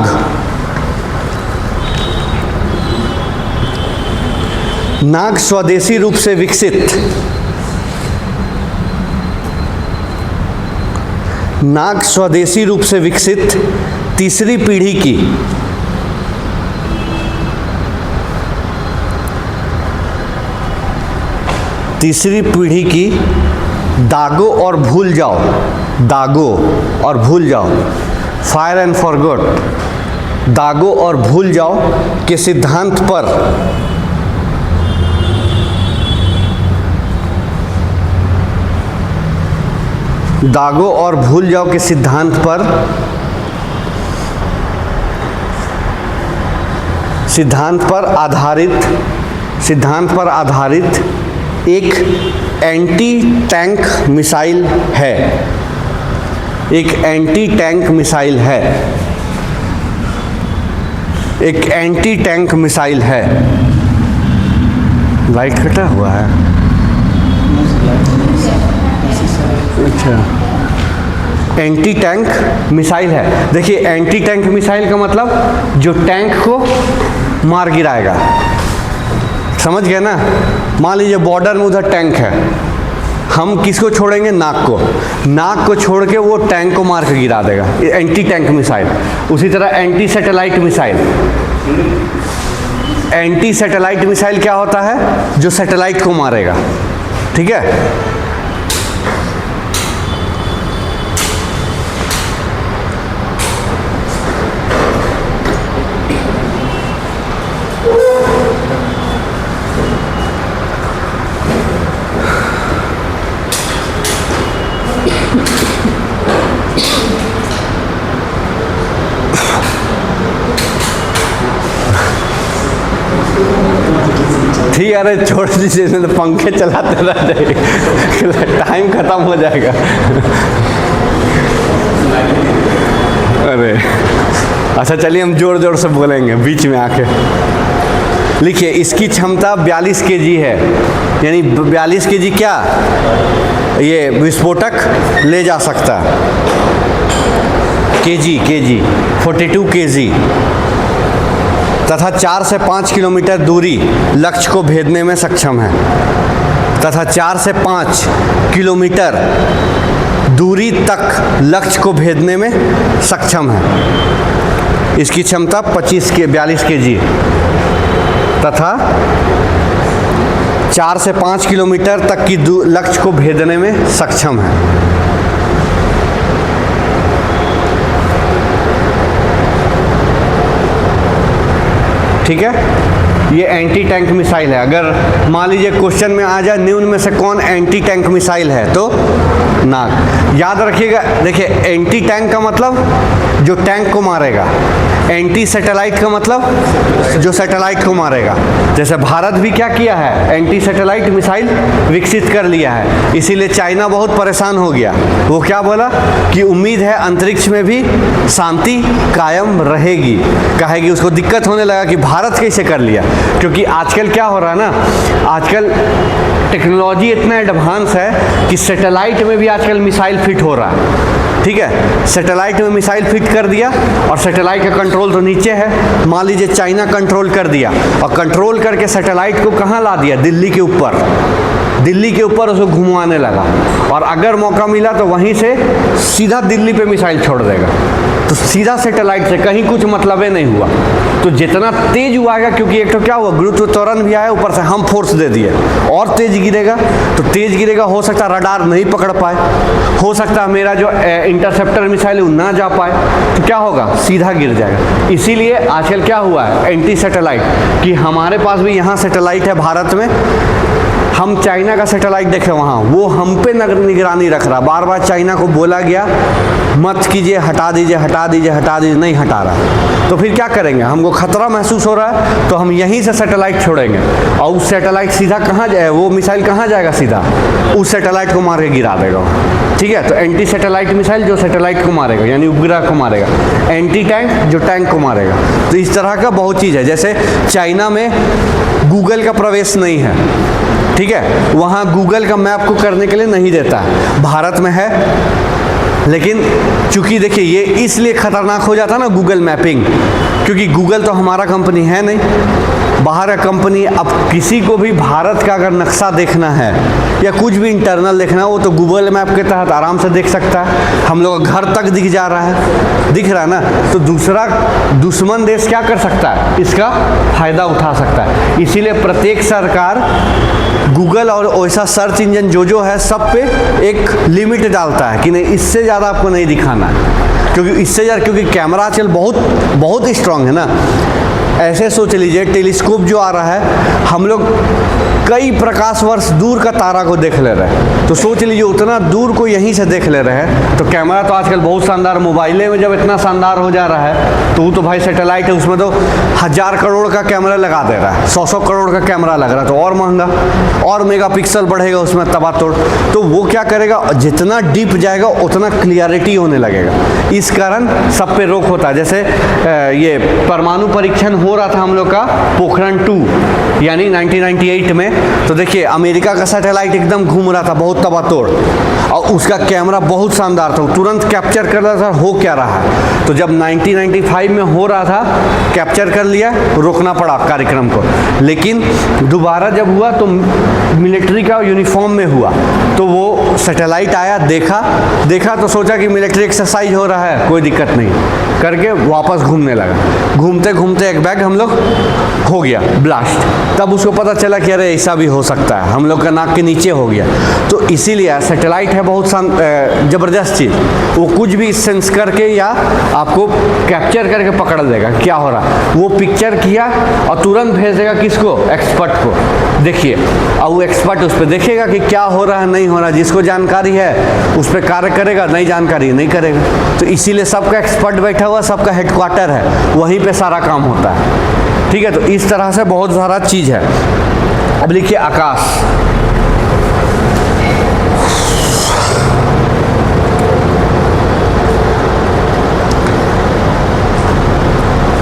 नाग स्वदेशी रूप से विकसित। नाग स्वदेशी रूप से विकसित तीसरी पीढ़ी की दागो और भूल जाओ, दागो और भूल जाओ, फायर एंड फॉरगॉट, दागो और भूल जाओ के सिद्धांत पर दागो और भूल जाओ के सिद्धांत पर आधारित एक एंटी टैंक मिसाइल है। एक एंटी टैंक मिसाइल है। लाइट कटा हुआ है। अच्छा, एंटी टैंक मिसाइल है। देखिए, एंटी टैंक मिसाइल का मतलब जो टैंक को मार गिराएगा। समझ गए ना? मान लीजिए बॉर्डर में उधर टैंक है, हम किसको छोड़ेंगे? नाक को छोड़ के वो टैंक को मार के गिरा देगा, एंटी टैंक मिसाइल। उसी तरह एंटी सैटेलाइट मिसाइल क्या होता है? जो सैटेलाइट को मारेगा। ठीक है, ठीक है। अरे छोड़ दीजिए, तो पंखे चलाते रह जाएंगे, टाइम खत्म हो जाएगा। अरे अच्छा, चलिए हम जोर जोर से बोलेंगे बीच में आके। लिखिए, इसकी क्षमता 42 kg है, यानी 42 kg क्या ये विस्फोटक ले जा सकता है। केजी 42 kg, तथा 4 से 5 किलोमीटर दूरी लक्ष्य को भेदने में सक्षम है। तथा 4 से 5 किलोमीटर दूरी तक लक्ष्य को भेदने में सक्षम है। इसकी क्षमता 42 kg तथा 4 से 5 किलोमीटर तक की लक्ष्य को भेदने में सक्षम है। ठीक है, ये एंटी टैंक मिसाइल है। अगर मान लीजिए क्वेश्चन में आ जाए निम्न में से कौन एंटी टैंक मिसाइल है, तो नाग। याद रखिएगा, देखिए एंटी टैंक का मतलब जो टैंक को मारेगा, एंटी सैटेलाइट का मतलब जो सैटेलाइट को मारेगा। जैसे भारत भी क्या किया है, एंटी सैटेलाइट मिसाइल विकसित कर लिया है। इसीलिए चाइना बहुत परेशान हो गया। वो क्या बोला कि उम्मीद है अंतरिक्ष में भी शांति कायम रहेगी। कहेगी, उसको दिक्कत होने लगा कि भारत कैसे कर लिया। क्योंकि आजकल क्या हो रहा है ना, आजकल टेक्नोलॉजी इतना एडवांस है कि सैटेलाइट में भी आजकल मिसाइल फिट हो रहा है। ठीक है, सैटेलाइट में मिसाइल फिट कर दिया और सैटेलाइट का कंट्रोल तो नीचे है। मान लीजिए चाइना कंट्रोल कर दिया और कंट्रोल करके सैटेलाइट को कहाँ ला दिया? दिल्ली के ऊपर उसको घुमाने लगा। और अगर मौका मिला तो वहीं से सीधा दिल्ली पे मिसाइल छोड़ देगा। तो सीधा सैटेलाइट से, कहीं कुछ मतलब नहीं हुआ। तो जितना तेज हुआ है, क्योंकि एक तो क्या हुआ, गुरुत्व त्वरण भी आया, ऊपर से हम फोर्स दे दिए, और तेज गिरेगा। तो तेज गिरेगा, हो सकता है रडार नहीं पकड़ पाए, हो सकता है मेरा जो इंटरसेप्टर मिसाइल है वो ना जा पाए। तो क्या होगा? सीधा गिर जाएगा। इसीलिए आजकल क्या हुआ है, एंटी सैटेलाइट, कि हमारे पास भी यहाँ सैटेलाइट है भारत में। हम चाइना का सैटेलाइट देखें वहाँ, वो हम पे निगरानी रख रहा। बार बार चाइना को बोला गया मत कीजिए, हटा दीजिए, नहीं हटा रहा। तो फिर क्या करेंगे? हमको खतरा महसूस हो रहा है, तो हम यहीं से सैटेलाइट छोड़ेंगे और उस सैटेलाइट सीधा कहाँ जाए, वो मिसाइल कहाँ जाएगा? सीधा उस सैटेलाइट को मार के गिरा देगा। ठीक है, तो एंटी सैटेलाइट मिसाइल जो सैटेलाइट को मारेगा, यानी उपग्रह को मारेगा। एंटी टैंक जो टैंक को मारेगा। तो इस तरह का बहुत चीज़ है। जैसे चाइना में गूगल का प्रवेश नहीं है, ठीक है, वहाँ गूगल का मैप को करने के लिए नहीं देता है। भारत में है, लेकिन चूंकि देखिए ये इसलिए खतरनाक हो जाता है ना गूगल मैपिंग, क्योंकि गूगल तो हमारा कंपनी है नहीं, बाहर का कंपनी। अब किसी को भी भारत का अगर नक्शा देखना है या कुछ भी इंटरनल देखना है, वो तो गूगल मैप के तहत आराम से देख सकता है। हम लोग घर तक दिख जा रहा है, दिख रहा है ना। तो दूसरा दुश्मन देश क्या कर सकता है? इसका फ़ायदा उठा सकता है। इसीलिए प्रत्येक सरकार गूगल और वैसा सर्च इंजन जो है सब पे एक लिमिट डालता है कि नहीं, इससे ज़्यादा आपको नहीं दिखाना है। क्योंकि इससे ज़्यादा, क्योंकि कैमरा आजकल बहुत स्ट्रांग है ना। ऐसे सोच लीजिए, टेलीस्कोप जो आ रहा है, हम लोग कई प्रकाश वर्ष दूर का तारा को देख ले रहे हैं। तो सोच लीजिए उतना दूर को यहीं से देख ले रहे हैं। तो कैमरा तो आजकल बहुत शानदार, मोबाइले में जब इतना शानदार हो जा रहा है तो वो तो भाई सैटेलाइट है, उसमें तो 1000 करोड़ का कैमरा लगा दे रहा है, 100 करोड़ का कैमरा लग रहा है, तो और महंगा, और मेगापिक्सल बढ़ेगा उसमें तबातोड़। तो वो क्या करेगा, जितना डीप जाएगा उतना क्लियरिटी होने लगेगा। इस कारण सब पे रोक होता है। जैसे ये परमाणु परीक्षण हो रहा था हम लोग का पोखरण 2 यानी 1998 में, तो देखिए अमेरिका का सैटेलाइट एकदम घूम रहा था बहुत तबातोड़, और उसका कैमरा बहुत शानदार था, तुरंत कैप्चर कर रहा था हो क्या रहा है। तो जब 1995 में हो रहा था, कैप्चर कर लिया, रोकना पड़ा कार्यक्रम को। लेकिन दोबारा जब हुआ तो मिलिट्री का यूनिफॉर्म में हुआ, तो वो सैटेलाइट आया, देखा तो सोचा कि मिलिट्री एक्सरसाइज हो रहा है, कोई दिक्कत नहीं, करके वापस घूमने लगा। घूमते घूमते एक बैग हम लोग हो गया ब्लास्ट। तब उसको पता चला कि अरे ऐसा भी हो सकता है, हम लोग का नाक के नीचे हो गया। तो इसीलिए सैटेलाइट है बहुत ज़बरदस्त चीज़, वो कुछ भी सेंस करके या आपको कैप्चर करके पकड़ देगा क्या हो रहा है। वो पिक्चर किया और तुरंत भेज देगा किसको, एक्सपर्ट को, देखिए, और वो एक्सपर्ट उस पर देखेगा कि क्या हो रहा है नहीं हो रहा। जिसको जानकारी है उस पर कार्य करेगा, नहीं जानकारी नहीं करेगा। तो इसीलिए सबका एक्सपर्ट बैठा हुआ, सबका हेडक्वार्टर है, वहीं पे सारा काम होता है। ठीक है, तो इस तरह से बहुत सारा चीज़ है। अब लिखिए आकाश।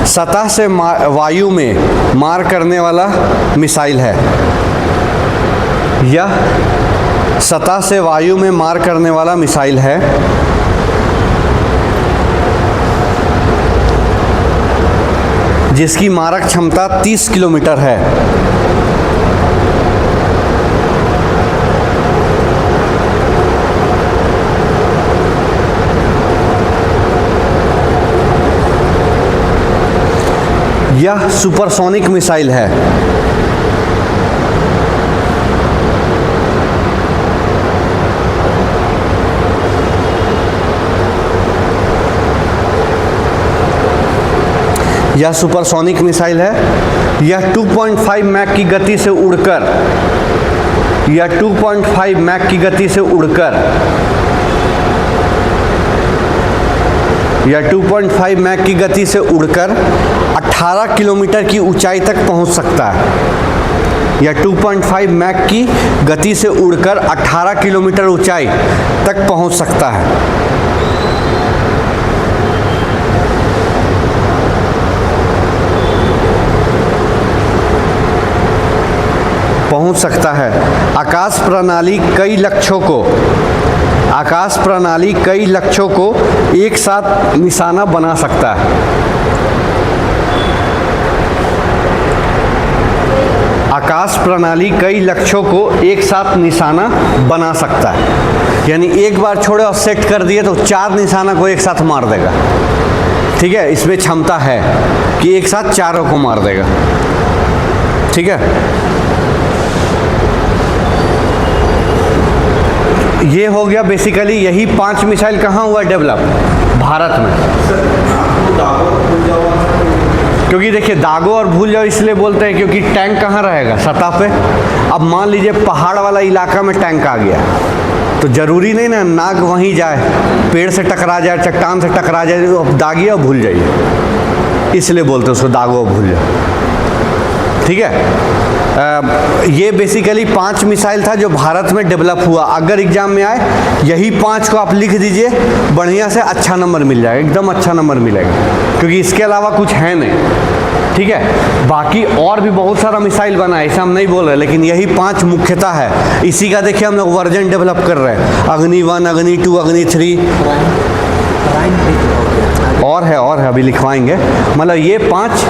सतह से वायु में मार करने वाला मिसाइल है। यह सतह से वायु में मार करने वाला मिसाइल है। जिसकी मारक क्षमता 30 किलोमीटर है। यह सुपरसोनिक मिसाइल है। यह सुपरसोनिक मिसाइल है। यह 2.5 मैक की गति से उड़कर, यह 2.5 मैक की गति से उड़कर, यह 2.5 मैक की गति से उड़कर 18 किलोमीटर की ऊंचाई तक पहुंच सकता है। यह 2.5 मैक की गति से उड़कर 18 किलोमीटर ऊंचाई तक पहुंच सकता है। पहुंच सकता है। आकाश प्रणाली कई लक्ष्यों को एक साथ निशाना बना सकता है। आकाश प्रणाली कई लक्ष्यों को एक साथ निशाना बना सकता है। यानी एक बार छोड़े और सेट कर दिए तो 4 निशाना को एक साथ मार देगा। ठीक है, इसमें क्षमता है कि एक साथ 4 को मार देगा। ठीक है, ये हो गया बेसिकली। यही 5 मिसाइल कहाँ हुआ डेवलप, भारत में। क्योंकि देखिए दागो और भूल जाओ इसलिए बोलते हैं क्योंकि टैंक कहाँ रहेगा, सतह पे। अब मान लीजिए पहाड़ वाला इलाका में टैंक आ गया तो ज़रूरी नहीं ना नाग वहीं जाए, पेड़ से टकरा जाए, चट्टान से टकरा जाए, तो अब दागिए और भूल जाइए, इसलिए बोलते हैं उसको दागो और भूल जाओ। ठीक है, ये बेसिकली 5 मिसाइल था जो भारत में डेवलप हुआ। अगर एग्जाम में आए यही 5 को आप लिख दीजिए, बढ़िया से अच्छा नंबर मिल जाएगा, एकदम अच्छा नंबर मिलेगा, क्योंकि इसके अलावा कुछ है नहीं। ठीक है, बाकी और भी बहुत सारा मिसाइल बना है, ऐसा हम नहीं बोल रहे, लेकिन यही 5 मुख्यतः है। इसी का देखिए हम लोग वर्जन डेवलप कर रहे हैं, अग्नि 1, अग्नि 2, अग्नि 3 और है अभी लिखवाएंगे। मतलब ये 5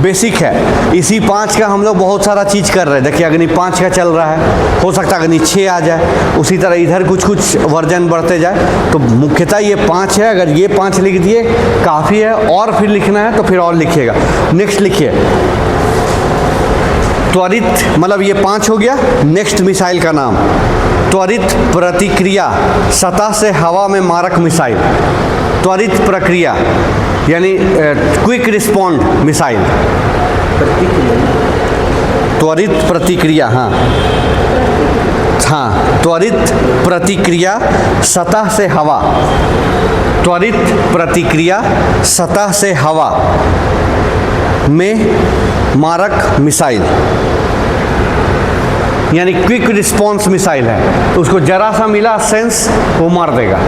बेसिक है। इसी 5 का हम लोग बहुत सारा चीज़ कर रहे हैं। देखिए अग्नि 5 का चल रहा है, हो सकता है अग्नि 6 आ जाए, उसी तरह इधर कुछ वर्जन बढ़ते जाए। तो मुख्यतः ये 5 है। अगर ये 5 लिख दिए काफ़ी है, और फिर लिखना है तो फिर और लिखिएगा। नेक्स्ट लिखिए त्वरित, मतलब ये 5 हो गया। नेक्स्ट मिसाइल का नाम त्वरित प्रतिक्रिया सतह से हवा में मारक मिसाइल। त्वरित प्रक्रिया यानी क्विक रिस्पॉन्ड मिसाइल। त्वरित प्रतिक्रिया, हाँ हाँ, त्वरित प्रतिक्रिया सतह से हवा, त्वरित प्रतिक्रिया सतह से हवा में मारक मिसाइल, यानी क्विक रिस्पॉन्स मिसाइल है, तो उसको जरा सा मिला सेंस, वो मार देगा।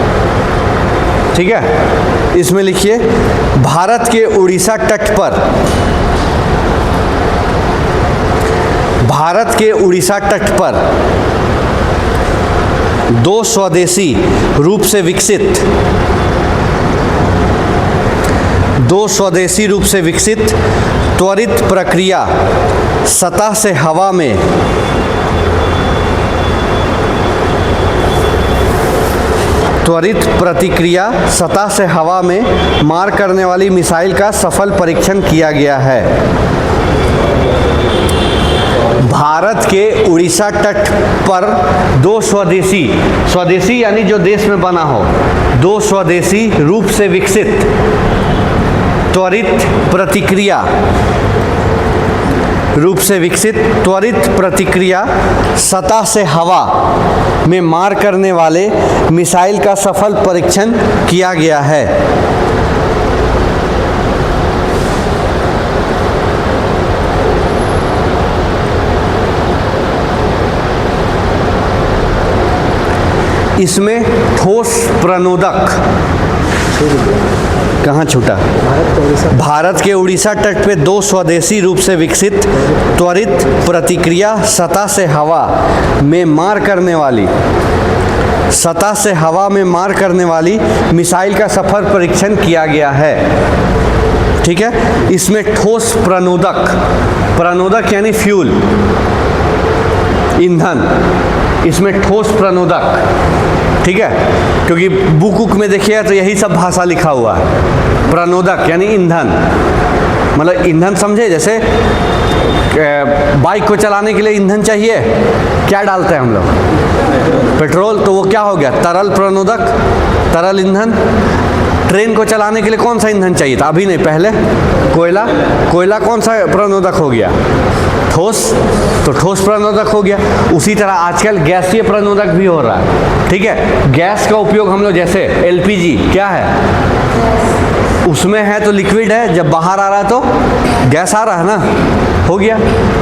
ठीक है, इसमें लिखिए भारत के उड़ीसा तट पर, भारत के उड़ीसा तट पर दो स्वदेशी रूप से विकसित, दो स्वदेशी रूप से विकसित त्वरित प्रक्रिया सतह से हवा में त्वरित प्रतिक्रिया सतह से हवा में मार करने वाली मिसाइल का सफल परीक्षण किया गया है। भारत के उड़ीसा तट पर दो स्वदेशी, स्वदेशी यानी जो देश में बना हो, दो स्वदेशी रूप से विकसित त्वरित प्रतिक्रिया, रूप से विकसित त्वरित प्रतिक्रिया सतह से हवा में मार करने वाले मिसाइल का सफल परीक्षण किया गया है। इसमें ठोस प्रणोदक, कहाँ छूटा, भारत के उड़ीसा तट पे दो स्वदेशी रूप से विकसित त्वरित प्रतिक्रिया सतह से हवा में मार करने वाली, सतह से हवा में मार करने वाली मिसाइल का सफल परीक्षण किया गया है। ठीक है, इसमें ठोस प्रणोदक, प्रणोदक यानी फ्यूल, ईंधन, इसमें ठोस प्रणोदक, ठीक है, क्योंकि बुक बुक में देखिए तो यही सब भाषा लिखा हुआ है। प्रणोदक यानी ईंधन, मतलब ईंधन समझे, जैसे बाइक को चलाने के लिए ईंधन चाहिए, क्या डालते हैं हम लोग, पेट्रोल, तो वो क्या हो गया, तरल प्रणोदक, तरल ईंधन। ट्रेन को चलाने के लिए कौन सा ईंधन चाहिए था, अभी नहीं पहले कोयला, कोयला कौन सा प्रणोदक हो गया, ठोस, तो ठोस प्रणोदक हो गया। उसी तरह आजकल गैसीय प्रणोदक भी हो रहा है। ठीक है, गैस का उपयोग हम लोग, जैसे एलपीजी क्या है, उसमें है तो लिक्विड है, जब बाहर आ रहा है तो गैस आ रहा है ना, हो गया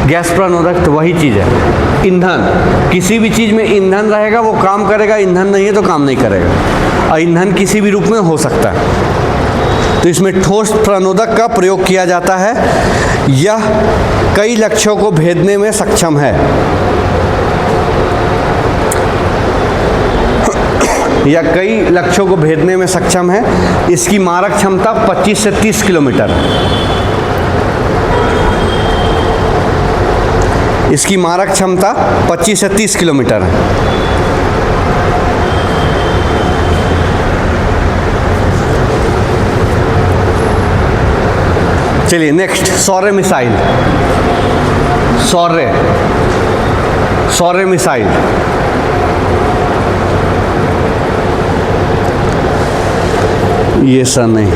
गैस प्रणोदक। तो वही चीज़ है ईंधन, किसी भी चीज़ में ईंधन रहेगा वो काम करेगा, ईंधन नहीं है तो काम नहीं करेगा, और ईंधन किसी भी रूप में हो सकता है। तो इसमें ठोस प्रणोदक का प्रयोग किया जाता है। यह कई लक्ष्यों को भेदने में सक्षम है, या कई लक्ष्यों को भेदने में सक्षम है। इसकी मारक क्षमता 25 से 30 किलोमीटर है। इसकी मारक क्षमता 25 से 30 किलोमीटर है। चलिए नेक्स्ट, सौर्य मिसाइल, सौर्य, सौर्य मिसाइल। ये सर नहीं,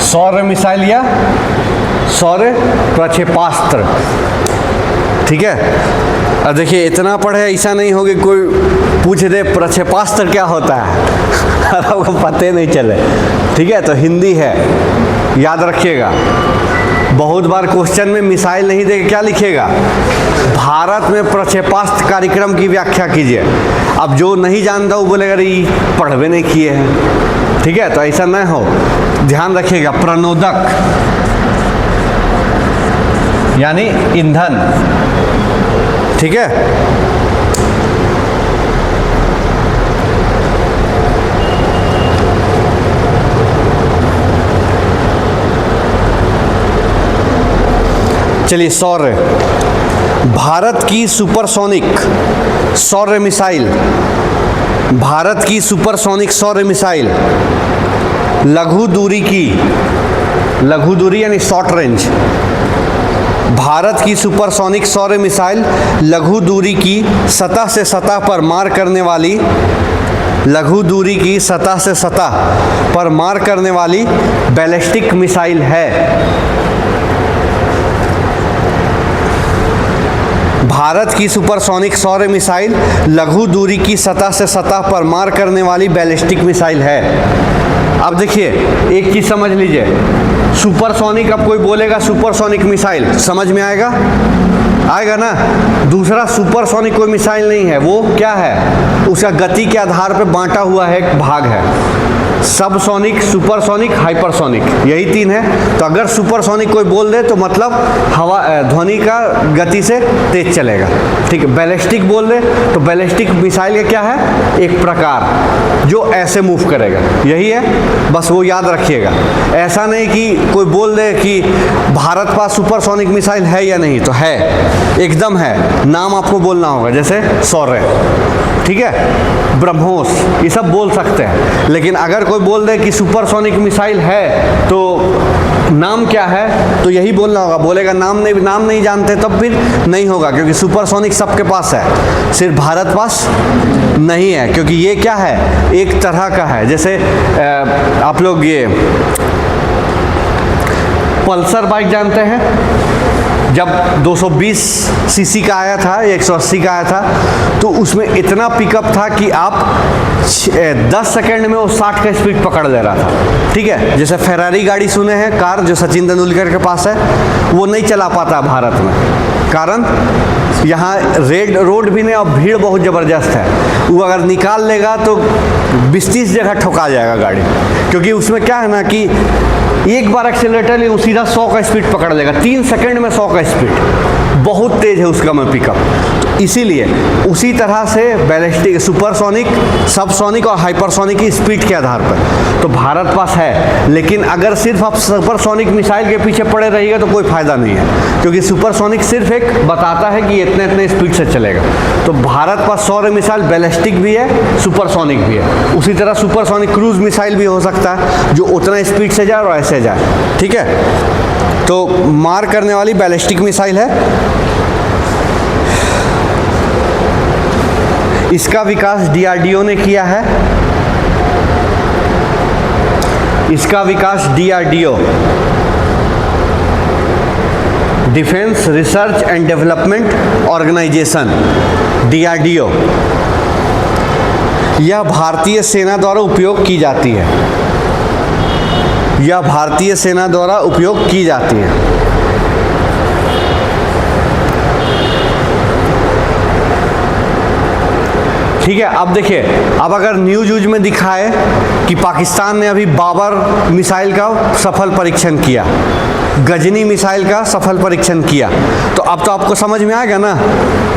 सौर्य मिसाइल या सौर्य प्रक्षेपास्त्र। ठीक है, अब देखिए इतना पढ़े ऐसा नहीं होगा कोई पूछ दे प्रक्षेपास्त्र क्या होता है और आपको पता नहीं चले। ठीक है, तो हिंदी है, याद रखिएगा। बहुत बार क्वेश्चन में मिसाइल नहीं देगा, क्या लिखेगा, भारत में प्रक्षेपास्त्र कार्यक्रम की व्याख्या कीजिए। अब जो नहीं जानता वो बोलेगा अरे पढ़वे नहीं किए हैं। ठीक है, तो ऐसा न हो, ध्यान रखिएगा। प्रणोदक यानी ईंधन। ठीक है, चलिए सौर्य, भारत की सुपरसोनिक सौर्य मिसाइल, भारत की सुपरसोनिक सौर्य मिसाइल लघु दूरी की, लघु दूरी यानी शॉर्ट रेंज, भारत की सुपरसोनिक सौर मिसाइल लघु दूरी की सतह से सतह पर मार करने वाली लघु दूरी की सतह से सतह पर मार करने वाली बैलिस्टिक मिसाइल है। भारत की सुपरसोनिक सौर मिसाइल लघु दूरी की सतह से सतह पर मार करने वाली बैलिस्टिक मिसाइल है। अब देखिए एक चीज़ समझ लीजिए, सुपरसोनिक, अब कोई बोलेगा सुपरसोनिक मिसाइल, समझ में आएगा ना। दूसरा सुपरसोनिक कोई मिसाइल नहीं है, वो क्या है, उसका गति के आधार पर बांटा हुआ है एक भाग है, सबसोनिक, सुपरसोनिक, हाइपरसोनिक, यही तीन है। तो अगर सुपरसोनिक कोई बोल दे तो मतलब हवा ध्वनि का गति से तेज चलेगा, ठीक है। बैलिस्टिक बोल दे तो बैलिस्टिक मिसाइल का क्या है, एक प्रकार जो ऐसे मूव करेगा, यही है, बस वो याद रखिएगा। ऐसा नहीं कि कोई बोल दे कि भारत पास सुपरसोनिक मिसाइल है या नहीं, तो है, एकदम है, नाम आपको बोलना होगा, जैसे सौर्य, ठीक है, ब्रह्मोस, ये सब बोल सकते हैं। लेकिन अगर कोई बोल दे कि सुपरसोनिक मिसाइल है तो नाम क्या है, तो यही बोलना होगा। बोलेगा नाम नहीं जानते तब फिर नहीं होगा, क्योंकि सुपरसोनिक सबके पास है, सिर्फ भारत पास नहीं है, क्योंकि ये क्या है, एक तरह का है। जैसे आप लोग ये पल्सर बाइक जानते हैं, जब 220 सीसी का आया था, 180 का आया था, तो उसमें इतना पिकअप था कि आप 10 सेकंड में वो 60 का स्पीड पकड़ ले रहा था, ठीक है। जैसे फेरारी गाड़ी सुने हैं, कार जो सचिन तेंदुलकर के पास है, वो नहीं चला पाता भारत में, कारण यहाँ रेड रोड भी नहीं और भीड़ बहुत ज़बरदस्त है। वो अगर निकाल लेगा तो 20-30 जगह ठोका जाएगा गाड़ी, क्योंकि उसमें क्या है ना कि एक बार एक्सीलरेटर ले, वो सीधा 100 का स्पीड पकड़ लेगा, 3 सेकंड में 100 का स्पीड, बहुत तेज़ है उसका में पिकअप। तो इसीलिए उसी तरह से बैलिस्टिक, सुपरसोनिक, सबसोनिक और हाइपरसोनिक की स्पीड के आधार पर तो भारत पास है। लेकिन अगर सिर्फ आप सुपरसोनिक मिसाइल के पीछे पड़े रहिएगा तो कोई फ़ायदा नहीं है, क्योंकि सुपरसोनिक सिर्फ एक बताता है कि इतने स्पीड से चलेगा। तो भारत पास सौर मिसाइल बैलिस्टिक भी है, सुपरसोनिक भी है। उसी तरह सुपरसोनिक क्रूज मिसाइल भी हो सकता है जो उतना स्पीड से जाए और ऐसे जाए, ठीक है। तो मार करने वाली बैलिस्टिक मिसाइल है। इसका विकास डीआरडीओ ने किया है। इसका विकास DRDO, defence research and development organisation, DRDO, यह भारतीय सेना द्वारा उपयोग की जाती है। यह भारतीय सेना द्वारा उपयोग की जाती है। ठीक है। अब देखिए, अब अगर न्यूज में दिखाए कि पाकिस्तान ने अभी बाबर मिसाइल का सफल परीक्षण किया, गजनी मिसाइल का सफल परीक्षण किया, तो अब तो आपको समझ में आएगा ना।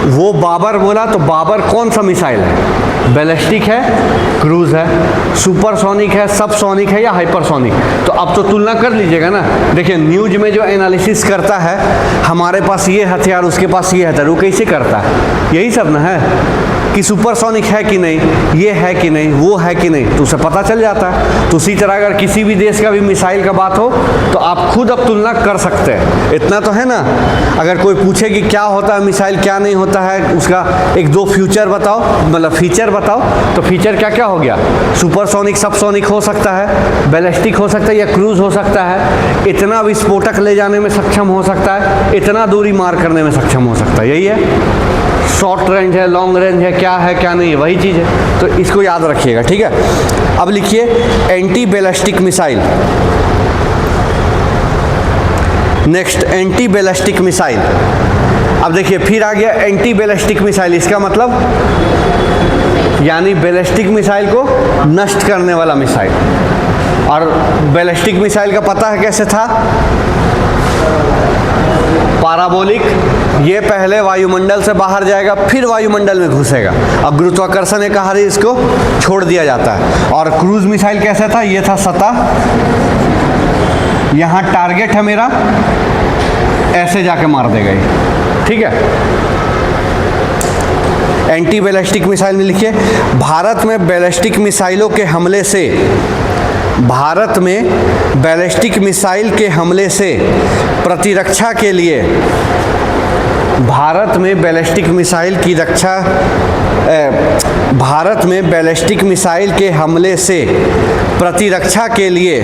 वो बाबर बोला तो बाबर कौन सा मिसाइल है, बैलिस्टिक है, क्रूज है, सुपरसोनिक है, सबसोनिक है या हाइपरसोनिक। तो अब तो तुलना कर लीजिएगा ना। देखिए न्यूज में जो एनालिसिस करता है, हमारे पास ये हथियार, उसके पास ये हथियार, वो कैसे करता है, यही सब ना है कि सुपरसोनिक है कि नहीं, ये है कि नहीं, वो है कि नहीं, तो उसे पता चल जाता है। तो उसी तरह अगर किसी भी देश का भी मिसाइल का बात हो तो आप खुद अब तुलना कर सकते हैं। इतना तो है ना। अगर कोई पूछे कि क्या होता है मिसाइल, क्या नहीं होता है, उसका 1-2 फ्यूचर बताओ, मतलब फीचर बताओ, तो फीचर क्या क्या हो गया, सुपरसोनिक, सबसोनिक हो सकता है, बैलिस्टिक हो सकता है या क्रूज हो सकता है, इतना विस्फोटक ले जाने में सक्षम हो सकता है, इतना दूरी मार करने में सक्षम हो सकता है। यही है, शॉर्ट रेंज है, लॉन्ग रेंज है, क्या है क्या नहीं है, वही चीज़ है। तो इसको याद रखिएगा, ठीक है। अब लिखिए anti ballistic missile. Next anti ballistic missile. अब देखिए फिर आ गया एंटी बैलिस्टिक मिसाइल। इसका मतलब यानी बैलिस्टिक मिसाइल को नष्ट करने वाला मिसाइल। और बैलिस्टिक मिसाइल का पता है कैसे था, पाराबोलिक, ये पहले वायुमंडल से बाहर जाएगा फिर वायुमंडल में घुसेगा, अब गुरुत्वाकर्षण के सहारे इसको छोड़ दिया जाता है। और क्रूज मिसाइल कैसा था, ये था सतह, यहाँ टारगेट है मेरा, ऐसे जाके मार देगा ये, ठीक है। एंटी बैलिस्टिक मिसाइल में लिखिए, भारत में बैलिस्टिक मिसाइलों के हमले से भारत में बैलिस्टिक मिसाइल के हमले से प्रतिरक्षा के लिए, भारत में बैलिस्टिक मिसाइल की रक्षा, भारत में बैलिस्टिक मिसाइल के हमले से प्रतिरक्षा के लिए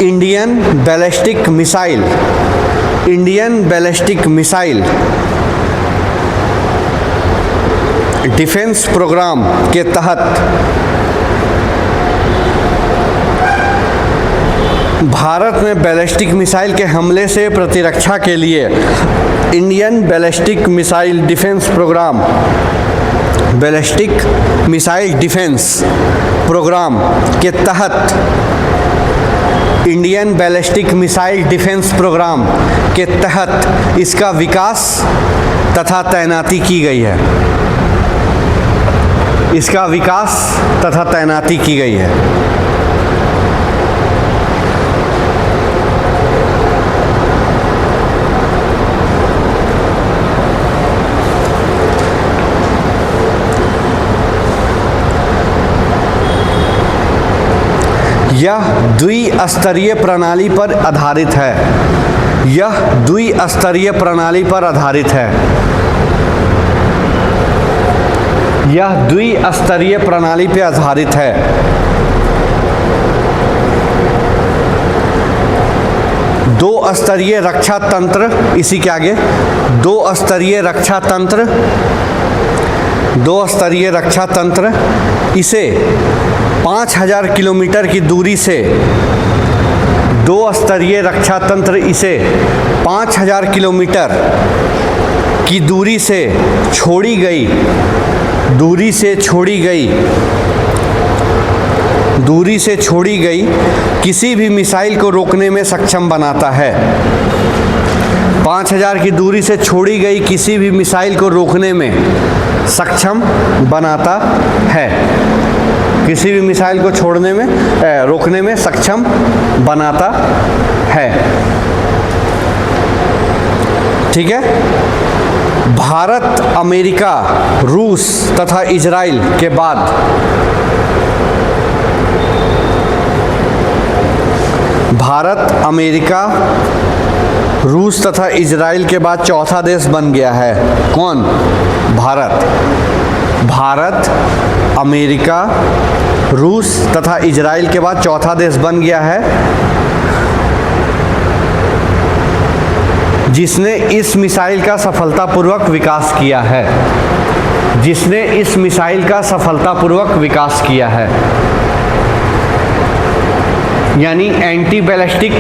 Indian ballistic missile defence programme के तहत भारत में बैलिस्टिक मिसाइल के हमले से प्रतिरक्षा के लिए Indian ballistic missile defence programme, ballistic missile defence programme के तहत, Indian ballistic missile defence programme के तहत इसका विकास तथा तैनाती की गई है। इसका विकास तथा तैनाती की गई है। यह द्विस्तरीय प्रणाली पर आधारित है। यह द्विस्तरीय प्रणाली पर आधारित है। यह द्विस्तरीय प्रणाली पर आधारित है। दो स्तरीय रक्षा तंत्र, इसी के आगे दो स्तरीय रक्षा तंत्र इसे 5000 किलोमीटर की दूरी से, दो स्तरीय रक्षा तंत्र इसे 5000 किलोमीटर की दूरी से छोड़ी गई किसी भी मिसाइल को रोकने में सक्षम बनाता है। 5000 की दूरी से छोड़ी गई किसी भी मिसाइल को रोकने में सक्षम बनाता है। किसी भी मिसाइल को रोकने में सक्षम बनाता है। ठीक है। भारत, अमेरिका, रूस तथा इजराइल के बाद भारत, अमेरिका, रूस तथा इजराइल के बाद चौथा देश बन गया है। कौन? भारत। भारत, अमेरिका, रूस तथा इजराइल के बाद चौथा देश बन गया है जिसने इस मिसाइल का सफलतापूर्वक विकास किया है। जिसने इस मिसाइल का सफलतापूर्वक विकास किया है। यानी एंटी बैलिस्टिक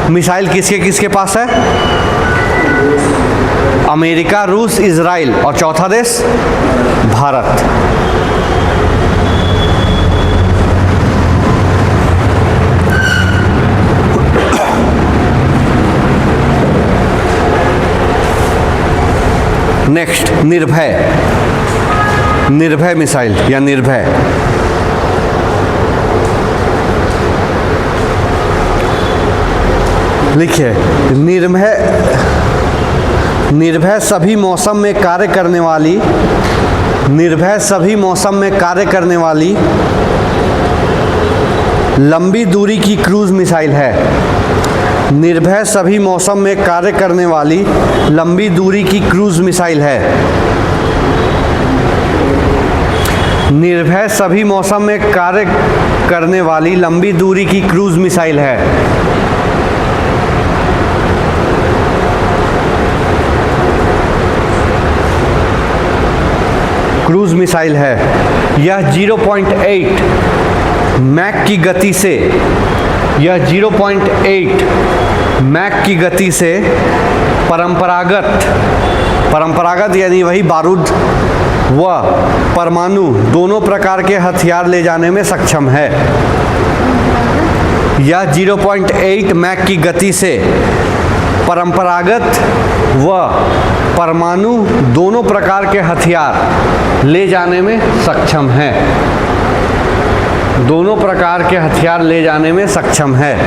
मिसाइल किसके पास है? अमेरिका, रूस, इजराइल और चौथा देश भारत। नेक्स्ट, निर्भय मिसाइल या निर्भय। लिखिए, निर्भय सभी मौसम में कार्य करने वाली लंबी दूरी की क्रूज मिसाइल है। निर्भय सभी मौसम में कार्य करने वाली लंबी दूरी की क्रूज मिसाइल है। निर्भय सभी मौसम में कार्य करने वाली लंबी दूरी की क्रूज मिसाइल है। क्रूज मिसाइल है। यह 0.8 मैक की गति से, यह 0.8 मैक की गति से परंपरागत यानी वही बारूद व परमाणु दोनों प्रकार के हथियार ले जाने में सक्षम है। यह 0.8 मैक की गति से परंपरागत व परमाणु दोनों प्रकार के हथियार ले जाने में सक्षम है। दोनों प्रकार के हथियार ले जाने में सक्षम है।